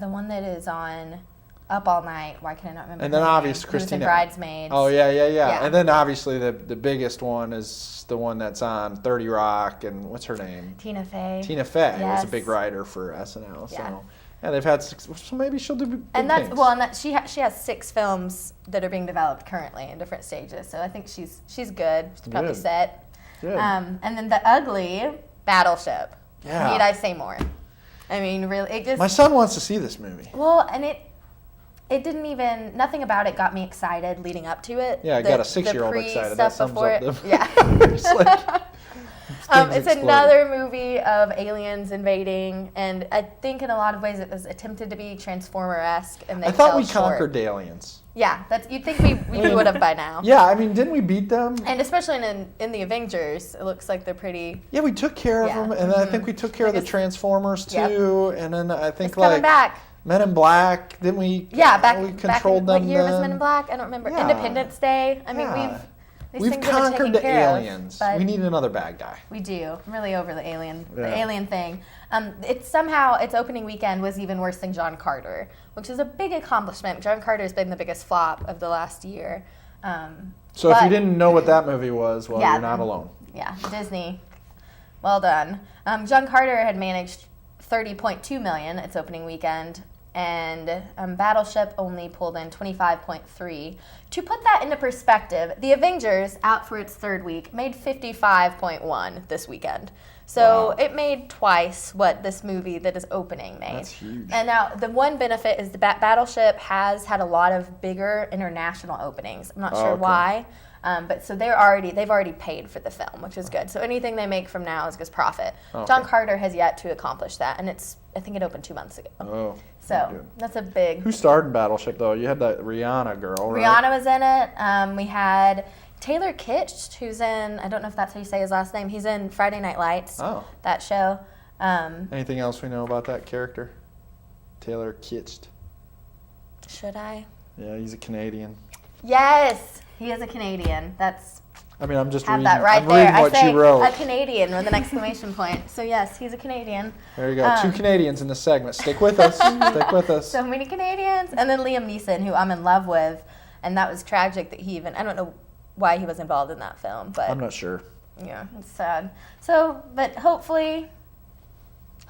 the one that is on Up All Night. Why can I not remember? And then her name? obviously Who was in Christina. Bridesmaids. Oh yeah. Yeah. And then obviously the biggest one is the one that's on 30 Rock, and what's her name? Tina Fey. Tina Fey was Yes. a big writer for SNL. So Yeah. they've had so maybe she'll do big And that's things. well, and that she has 6 films that are being developed currently in different stages. So I think she's good. She's probably Good. set. Good. And then the ugly Battleship. Yeah. Need I say more? I mean, really, it just My son wants to see this movie. well, and it didn't even nothing about it got me excited leading up to it. Yeah, I got a 6-year-old the excited. That stuff sums before up it. the- Yeah. It's like, things It's explode. another movie of aliens invading, and I think in a lot of ways it was attempted to be Transformer-esque, and they I thought fell we short. conquered the aliens. Yeah, you'd think we would have by now. Yeah, I mean, didn't we beat them? And especially in the Avengers, it looks like they're pretty. Yeah, we took care of Yeah. them, and then I think we took care of the Transformers Yep. too, and then I think It's coming like back. Men in Black. Didn't we? Yeah, we back controlled in, them. what year was then. Men in Black? I don't remember. Yeah. Independence Day. I mean, Yeah. these We've things have been conquered taken the care of, aliens. but We need another bad guy. we do. I'm really over the alien Yeah. thing. Its opening weekend was even worse than John Carter, which is a big accomplishment. John Carter's been the biggest flop of the last year. So if you but- didn't know what that movie was, well, Yeah. you're not alone. Yeah, Disney. Well done. John Carter had managed $30.2 million its opening weekend, and Battleship only pulled in $25.3. To put that into perspective, The Avengers, out for its 3rd week, made $55.1 this weekend. So Wow. it made twice what this movie that is opening made. That's huge. And now the one benefit is the Battleship has had a lot of bigger international openings. I'm not sure okay. why. But so they've already paid for the film, which is good. So anything they make from now is just profit. Okay. John Carter has yet to accomplish that, and I think it opened 2 months ago. Oh. So good. that's a big. Who starred in Battleship though? You had that Rihanna girl, right? Rihanna was in it. We had Taylor Kitsch, who's in. I don't know if that's how you say his last name. He's in Friday Night Lights. Oh. That show. Anything else we know about that character? Taylor Kitsch. Should I? Yeah, he's a Canadian. Yes, he is a Canadian. That's. I mean, I'm just Have reading. that right I'm there. reading I what say she wrote. a Canadian with an exclamation point. So yes, he's a Canadian. There you go. 2 Canadians in this segment. Stick with us. Stick with us. So many Canadians. And then Liam Neeson, who I'm in love with. And that was tragic that he I don't know why he was involved in that film, but I'm not sure. yeah, it's sad. So, but hopefully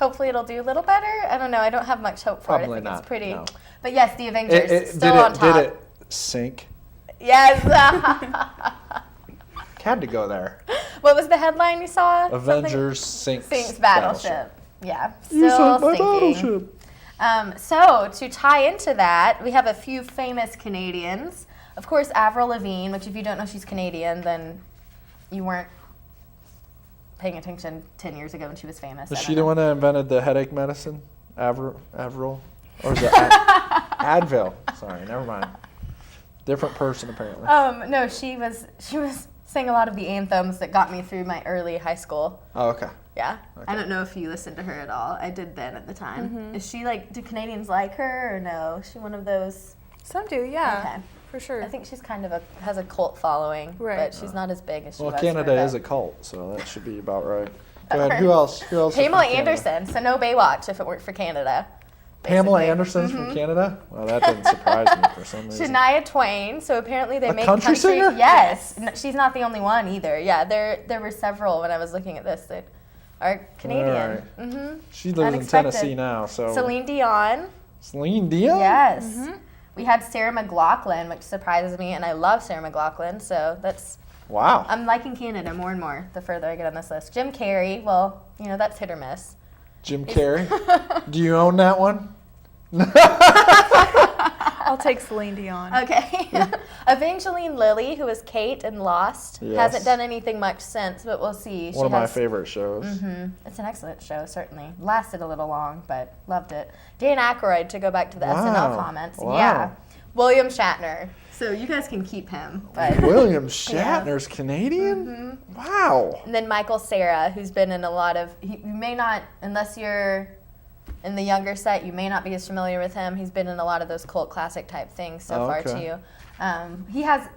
it'll do a little better. I don't know. I don't have much hope for it. Probably I think not, it's pretty. no. But yes, The Avengers still on top. Did it sink? Yes. Had to go there. What was the headline you saw? Avengers sinks Battleship. Yeah, You still sunk my sinking. battleship. So to tie into that, we have a few famous Canadians. Of course, Avril Lavigne, which if you don't know she's Canadian, then you weren't paying attention 10 years ago when she was famous. Was I she don't the know. one that invented the headache medicine? Avril? Or is it Advil? Sorry, never mind. Different person apparently. No, she was sang a lot of the anthems that got me through my early high school. Oh, okay. Yeah. Okay. I don't know if you listened to her at all. I did then at the time. Is she do Canadians like her or no? Is she one of those? Some do, yeah, Okay. for sure. I think she's kind of has a cult following, Right. but she's not as big as she Well, was. Canada for is a cult, so that should be about right. Go ahead. Who else? Who else? is Pamela from Canada? Anderson, so no Baywatch if it weren't for Canada. Pamela basically. Anderson's from Canada? Well, that didn't surprise me for some reason. Shania Twain, so apparently they A make country singer? Yes, she's not the only one either. Yeah, there were several when I was looking at this that are Canadian. All right. hmm She lives Unexpected. in Tennessee now, so. Celine Dion. Celine Dion? Yes. We had Sarah McLachlan, which surprises me, and I love Sarah McLachlan, so Wow. I'm liking Canada more and more the further I get on this list. Jim Carrey, well, that's hit or miss. Jim Carrey. Do you own that one? I'll take Celine Dion. Okay. Evangeline Lilly, who was Kate in Lost, Yes. hasn't done anything much since, but we'll see. One of my favorite shows. It's an excellent show, certainly. Lasted a little long, but loved it. Dan Aykroyd, to go back to the Wow. SNL comments. Wow. Yeah. William Shatner. So you guys can keep him. But William Shatner's Canadian? Wow. And then Michael Cera, who's been in a lot of, you may not, unless you're in the younger set, you may not be as familiar with him. He's been in a lot of those cult classic type things so far okay. too.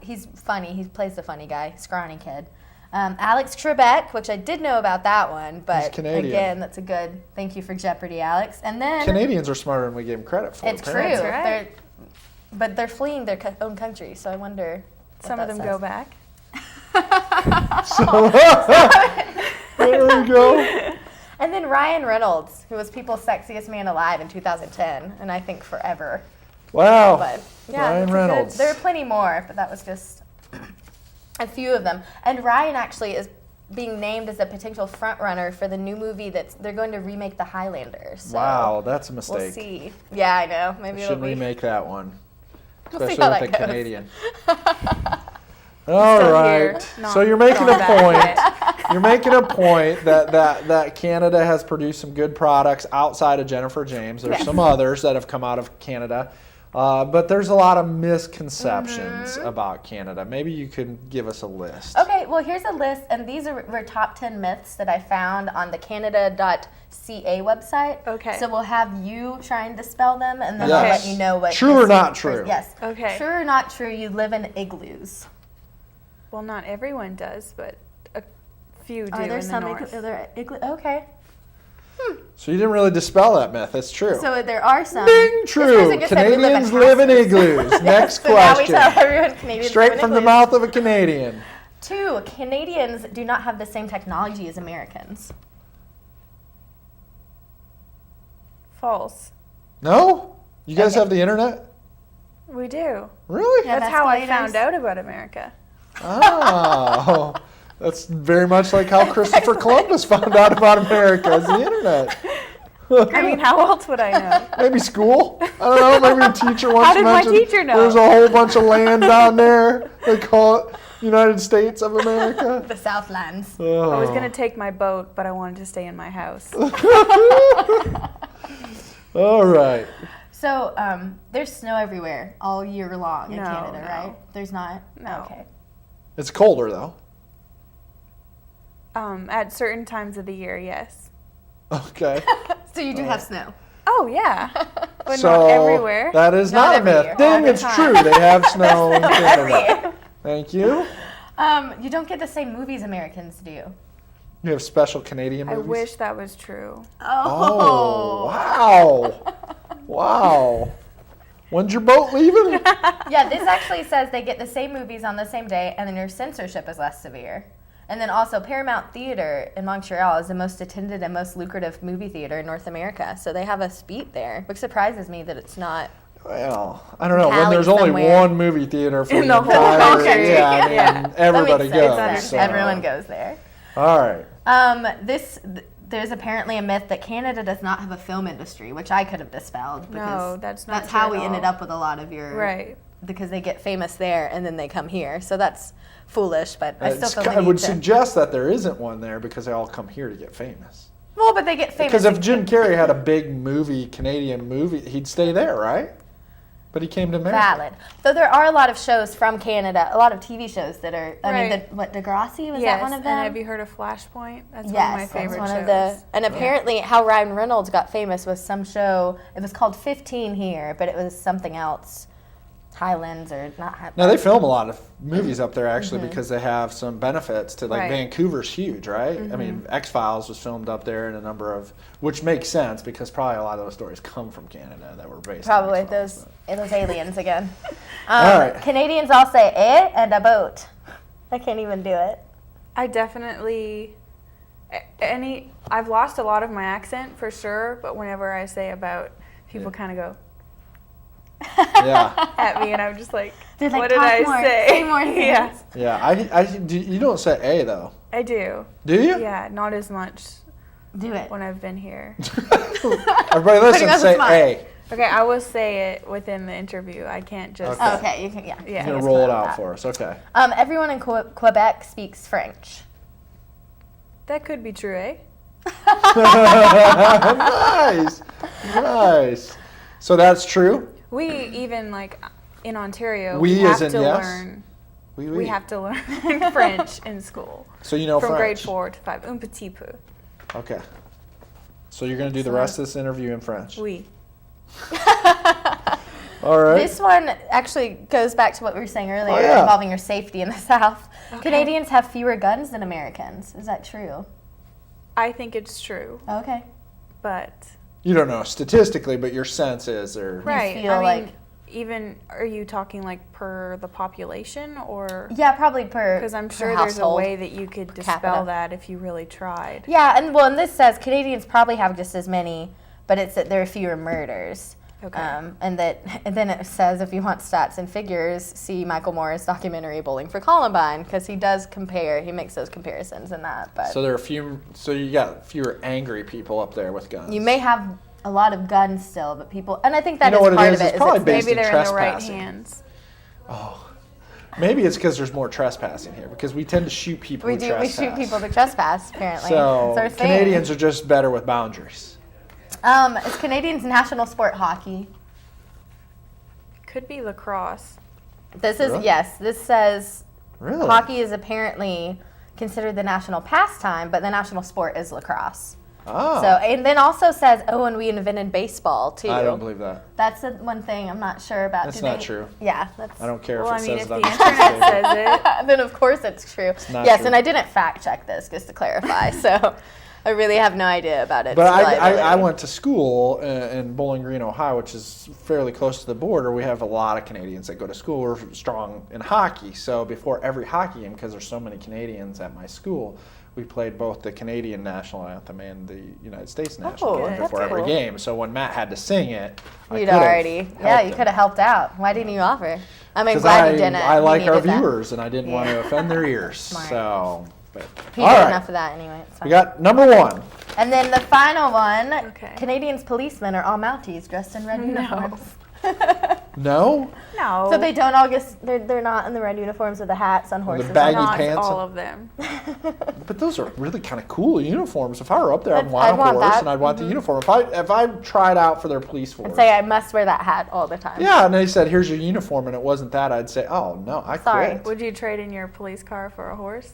He's funny. He plays the funny guy, scrawny kid. Alex Trebek, which I did know about that one, but Canadian. again, that's a good thank you for Jeopardy, Alex. And then Canadians are smarter than we give them credit for. it's true. apparently. That's right. But they're fleeing their own country, so I wonder. Some of them go back. There we go. And then Ryan Reynolds, who was People's Sexiest Man Alive in 2010, and I think forever. Wow. But yeah, Ryan it's Reynolds. there are plenty more, but that was just a few of them. And Ryan actually is being named as a potential front runner for the new movie they're going to remake The Highlander. So Wow, that's a mistake. we'll see. Yeah, I know. Maybe it'll Shouldn't be. remake that one. We'll see Especially how with that the goes. Canadian. All Still right. here, not So you're making gone a back point. You're making a point that Canada has produced some good products outside of Jennifer James. There's Yes. some others that have come out of Canada. But there's a lot of misconceptions about Canada. Maybe you could give us a list. Okay, well, here's a list, and these were top 10 myths that I found on the Canada.ca website. Okay. So we'll have you try and dispel them, and then Yes. I'll let you know what. True or this not is. true? Yes. Okay. True or not true, you live in igloos. Well, not everyone does, but a few do Are there in some the north. Okay. So you didn't really dispel that myth. It's true. So there are some. Ding, This true. person just said we Canadians live in houses. igloos. Next So now we question. tell everyone Canadians Straight live in from the igloos. mouth of a Canadian. 2, Canadians do not have the same technology as Americans. False. No? You guys Okay. have the internet? We do. Really? Yeah, That's how I escalators. found out about America. Oh, that's very much like how Christopher Columbus found out about America, is the internet. I mean, how else would I know? Maybe school. I don't know. Maybe a teacher once How did my mentioned teacher know? there's a whole bunch of land down there. They call it United States of America. The Southlands. Oh. I was going to take my boat, but I wanted to stay in my house. All right. So there's snow everywhere all year long in No, Canada, no. right? There's not? No. Okay. It's colder though. At certain times of the year, yes. Okay. So you do have snow. Oh, yeah. But so not everywhere. that is Not not, a every myth. year. Ding, All the it's time. true. They have snow in Every Canada. year. Thank you. You don't get the same movies Americans do. You have special Canadian I movies? wish that was true. Oh, wow. Wow. When's your boat leaving? Yeah, this actually says they get the same movies on the same day, and then their censorship is less severe. And then also Paramount Theater in Montreal is the most attended and most lucrative movie theater in North America. So they have a beat there, which surprises me that it's not. Well, I don't know. When Cali there's only somewhere. one movie theater for In the the whole entire country. yeah, I mean, Yeah. everybody That makes goes. sense. so- Everyone goes there. All right. There's apparently a myth that Canada does not have a film industry, which I could have dispelled because No, that's not that's true how at we all. ended up with a lot of your Right. because they get famous there and then they come here. So that's foolish, but I still feel I they would need to. suggest that there isn't one there because they all come here to get famous. Well, but they get famous Because if Jim Carrey had a big movie, Canadian movie, he'd stay there, right? But he came to America. valid. Though there are a lot of shows from Canada, a lot of TV shows that are. I mean, Right. what Degrassi was Yes, that one of them? and have you heard of Flashpoint? That's Yes, one of my favorite that's one shows. of the. And apparently, how Ryan Reynolds got famous was some show. It was called 15 here, but it was something else, Highlands or not. Now they film a lot of movies up there actually because they have some benefits to like Right. Vancouver's huge, right? I mean, X-Files was filmed up there and a number of, which makes sense because probably a lot of those stories come from Canada that were based on Probably X-Files, those aliens again. All right. Canadians all say and a boat. I can't even do it. I definitely I've lost a lot of my accent for sure, but whenever I say about, people kind of go Yeah, at me, and I'm just like, They're like, what did "Talk I more, say? say more things." Yeah, yeah. You don't say a though, I do. do you? Yeah, not as much Do it. when I've been here. Everybody listen, that's say smart. a. Okay, I will say it within the interview. I can't just. Okay. Oh, okay, you can. Yeah. Yeah. You're Yes, gonna roll it about out that. for us, okay? Everyone in Quebec speaks French. That could be true, eh? Nice, nice. So that's true. We even like in Ontario, We we have as in to yes? learn. Oui, We have to learn French in school So you know from grade French. 4 to 5. Un petit peu. Okay. So you're gonna do the rest of this interview in French. Oui. All right. This one actually goes back to what we were saying earlier Oh, yeah. involving your safety in the South. Canadians have fewer guns than Americans. Is that true? I think it's true, Okay. but You don't know statistically, but your sense is, or right. feel I mean, like- even, are you talking like per the population or? Yeah, probably per. Because I'm per sure there's a household. way that you could dispel capita. that if you really tried. Yeah, and this says Canadians probably have just as many, but it's that there are fewer murders. Okay. And then it says if you want stats and figures, see Michael Moore's documentary Bowling for Columbine, because he does compare. He makes those comparisons in that. But So there are so you got fewer angry people up there with guns. you may have a lot of guns still, but people, and I think that You know is what it part is? of it. It's probably based Maybe they're in the right trespassing. hands. Maybe it's because there's more trespassing here, because we tend to shoot people we who do. trespass. We shoot people that trespass. Apparently, So that's our thing. Canadians are just better with boundaries. Is Canadians' national sport hockey? Could be lacrosse. This is Really? yes. This says Really? hockey is apparently considered the national pastime, but the national sport is lacrosse. Oh. So, and then also says, and we invented baseball too. I don't believe that. That's the one thing I'm not sure about. That's Do not they- true. Yeah, that's. I don't care Well, I if it mean, says if it the on the internet says it. Then of course it's true. not Yes, true. and I didn't fact check this just to clarify, so I really have no idea about it. But I went to school in Bowling Green, Ohio, which is fairly close to the border. We have a lot of Canadians that go to school. We're strong in hockey. So before every hockey game, because there's so many Canadians at my school, we played both the Canadian national anthem and the United States national Oh, anthem that's before every cool. game. So when Matt had to sing it, You'd already, you could have helped out. Why didn't you offer? I mean, Because glad you didn't. I You like our needed that. viewers, and I didn't want to Yeah. offend their ears. Smart. So, but He all did right. enough of that anyway. It's fine. We got number one. And then the final one, Okay. Canadians policemen are all Mounties dressed in red uniforms. No? No. So they don't all they're not in the red uniforms with the hats on horses. baggy not pants. all of them. But those are really kind of cool uniforms. If I were up there, I'd I'd want a want horse that. and I'd want the uniform. If I tried out for their police force, I'd say I must wear that hat all the time. yeah, and they said, "Here's your uniform," and it wasn't that, I'd say, "Oh no, I Sorry. quit." Would you trade in your police car for a horse?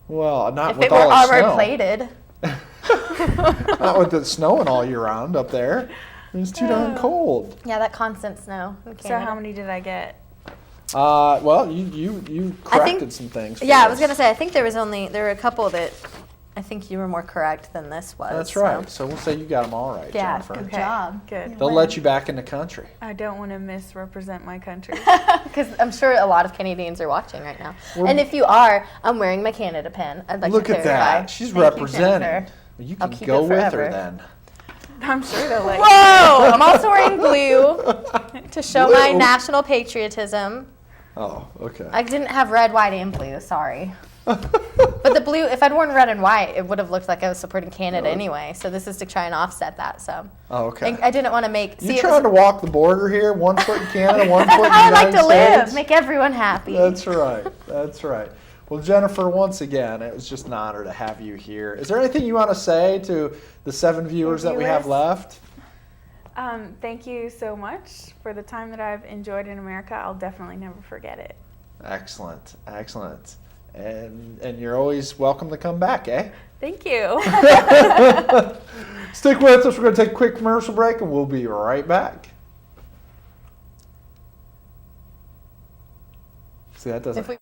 Well, not If with it were all the armor snow. plated. Not with it snowing all year round up there. It's too darn cold. Yeah, that constant snow. in So Canada. how many did I get? Well, you I think- corrected some things. For Yeah, I us. was gonna say I think there were a couple that I think you were more correct than this was. That's so- right. So we'll say you got them all right, Yeah, Jennifer. good Okay, job. good. They'll let you back in the country. I don't want to misrepresent my country. Because I'm sure a lot of Canadians are watching right now. And if you are, I'm wearing my Canada pin. I'd like Look to at clarify. that. She's Thank you, representing. Jennifer. Well, you I'll can keep go it with her forever. then. I'm sure they'll let you. Whoa! I'm also wearing blue to show my Blue? national patriotism. Oh, okay. I didn't have red, white, and blue. Sorry. But the blue, if I'd worn red and white, it would have looked like I was supporting Canada anyway. So this is to try and offset that. So Oh, okay. I didn't want to make. You trying to walk the border here? 1 foot in Canada, 1 foot in the That's how I like United to live. States? Make everyone happy. That's right. That's right. Well, Jennifer, once again, it was just an honor to have you here. Is there anything you want to say to the 7 viewers that we have viewers? left? Thank you so much for the time that I've enjoyed in America. I'll definitely never forget it. Excellent. Excellent. And you're always welcome to come back, eh? Thank you. Stick with us. We're going to take a quick commercial break, and we'll be right back. See, that doesn't... If we-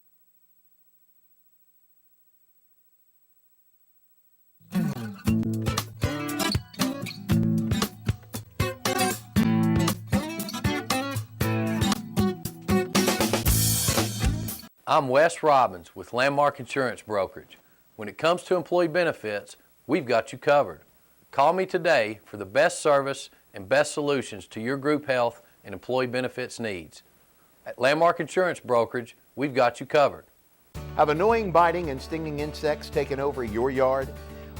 I'm Wes Robbins with Landmark Insurance Brokerage. When it comes to employee benefits, we've got you covered. Call me today for the best service and best solutions to your group health and employee benefits needs. At Landmark Insurance Brokerage, we've got you covered. Have annoying biting and stinging insects taken over your yard?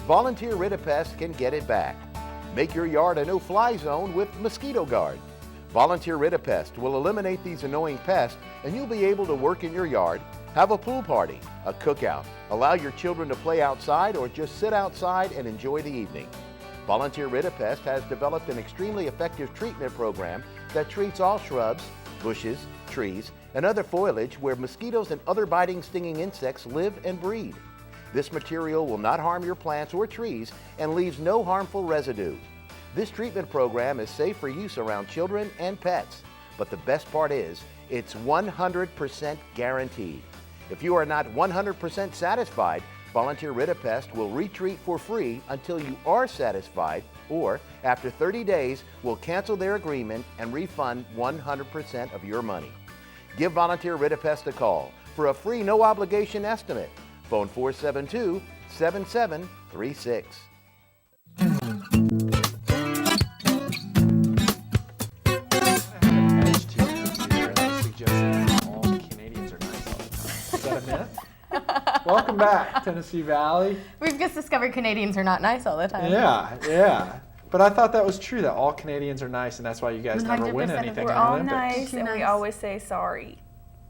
Volunteer Ritapest can get it back. Make your yard a no-fly zone with Mosquito Guard. Volunteer Ritapest will eliminate these annoying pests, and you'll be able to work in your yard, have a pool party, a cookout, allow your children to play outside, or just sit outside and enjoy the evening. Volunteer Ritapest has developed an extremely effective treatment program that treats all shrubs, bushes, trees, and other foliage where mosquitoes and other biting, stinging insects live and breed. This material will not harm your plants or trees and leaves no harmful residue. This treatment program is safe for use around children and pets, but the best part is it's 100% guaranteed. If you are not 100% satisfied, Volunteer Ridipest will retreat for free until you are satisfied, or after 30 days, will cancel their agreement and refund 100% of your money. Give Volunteer Ridipest a call for a free no-obligation estimate. Phone 472-7736. All Canadians are nice all the time. Is that a myth? Welcome back, Tennessee Valley. We've just discovered Canadians are not nice all the time. Yeah. But I thought that was true, that all Canadians are nice, and that's why you guys never win 100% of anything in We're the all Olympics. nice, Too and we nice. always say sorry.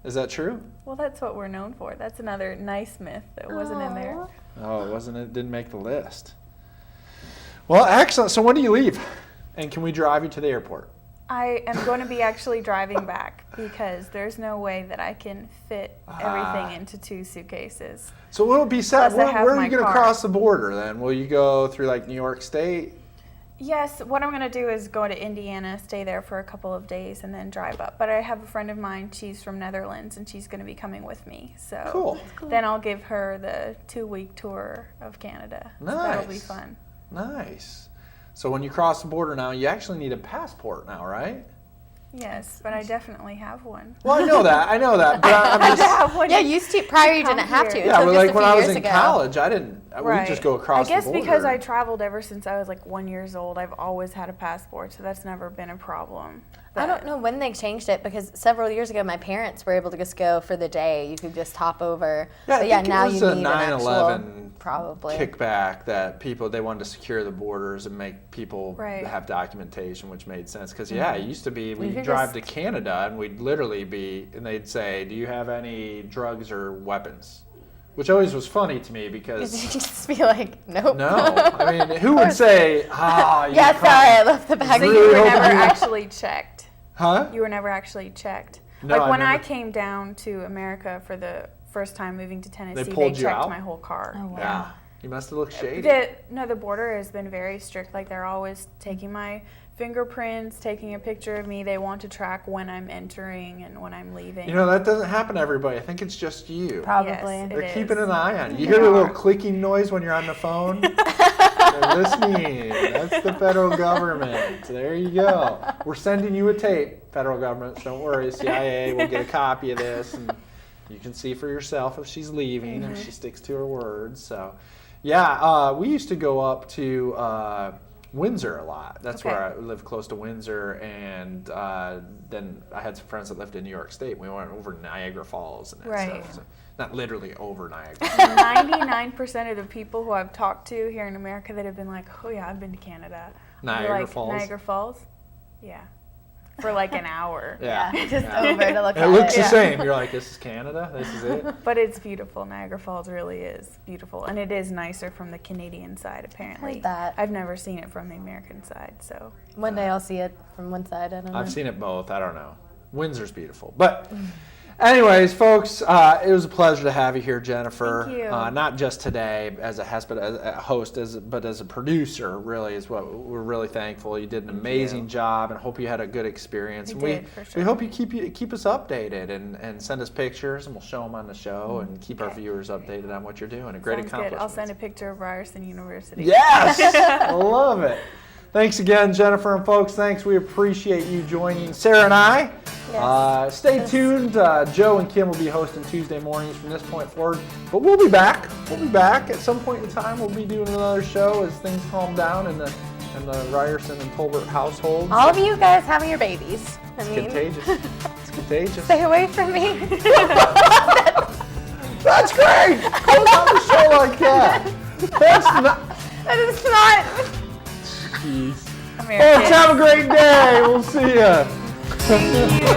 Is that true? Well, that's what we're known for. That's another nice myth that wasn't in there. Oh, it didn't make the list. Well, excellent. So when do you leave? And can we drive you to the airport? I am going to be actually driving back because there's no way that I can fit everything into 2 suitcases. So what'll be set? Plus I have Where are my you going to car. cross the border then? Will you go through like New York State? Yes, what I'm going to do is go to Indiana, stay there for a couple of days, and then drive up. But I have a friend of mine, she's from Netherlands, and she's going to be coming with me. So Cool. then I'll give her the 2-week tour of Canada. So that'll be Nice. fun. Nice. So when you cross the border now, you actually need a passport now, right? Yes, but I definitely have one. Well, I know that. But I'm I just. have one. Yeah, used to. Prior you Come didn't have to. here. Yeah, Until but just like a when few I was years in ago. college, I didn't. We just go across I guess the border. because I traveled ever since I was like 1 year old, I've always had a passport, so that's never been a problem. I don't know when they changed it because several years ago my parents were able to just go for the day. You could just hop over. Yeah, but I yeah, think now it was you a need an 9/11 actual probably. kickback that they wanted to secure the borders and make people Right. have documentation, which made sense. Because it used to be we'd could drive just- to Canada and we'd literally be, and they'd say, "Do you have any drugs or weapons?" Which always was funny to me because You just be like, nope. no, I mean, who would say, you Yeah, come- sorry, I left the bag. So Really you were hoping never you- actually checked. Huh? You were never actually checked. No, like when I never- came down to America for the first time moving to Tennessee, pulled you checked out? my whole car. Oh, wow. Yeah, you must have looked shady. The border has been very strict. Like they're always taking my fingerprints, taking a picture of me. They want to track when I'm entering and when I'm leaving. You know, that doesn't happen to everybody. I think it's just you. Probably. Yes, They're it keeping is. an eye on you. You hear the little clicking noise when you're on the phone? They're listening. That's the federal government. There you go. We're sending you a tape, federal government. Don't worry, CIA will get a copy of this, and you can see for yourself if she's leaving, if she sticks to her words. So, yeah, we used to go up to Windsor a lot. That's where I lived, close to Windsor, and then I had some friends that lived in New York State. We went over Niagara Falls and that Right. stuff. So, not literally over Niagara. 99% of the people who I've talked to here in America that have been like, oh yeah, I've been to Canada. They're Niagara like, Falls? Niagara Falls? Yeah. For like an hour. Yeah. Just over to look It at looks it. the same. You're like, this is Canada? This is it? But it's beautiful. Niagara Falls really is beautiful. And it is nicer from the Canadian side, apparently. Heard that. I've never seen it from the American side, so. One day I'll see it from one side. I don't know. I've seen it both. I don't know. Windsor's beautiful. But anyways, folks, it was a pleasure to have you here, Jennifer. Thank you. Not just today as a host, but as a producer, really, is what we're really thankful. You did an amazing job and hope you had a good experience. I And did, for sure. we hope you keep us updated and send us pictures, and we'll show them on the show and keep our viewers updated on what you're doing. A great Sounds good. accomplishment. I'll send a picture of Ryerson University. Yes! I love it. Thanks again, Jennifer, and folks. Thanks. We appreciate you joining Sarah and I. Yes. Stay tuned. Joe and Kim will be hosting Tuesday mornings from this point forward. But we'll be back. We'll be back at some point in time. We'll be doing another show as things calm down in the Ryerson and Tolbert household. All of you guys having your babies. It's contagious. It's contagious. Stay away from me. That's great. Close out the show like that. That's not. That is not. Jeez. American. Folks, have a great day. We'll see ya. Thank you.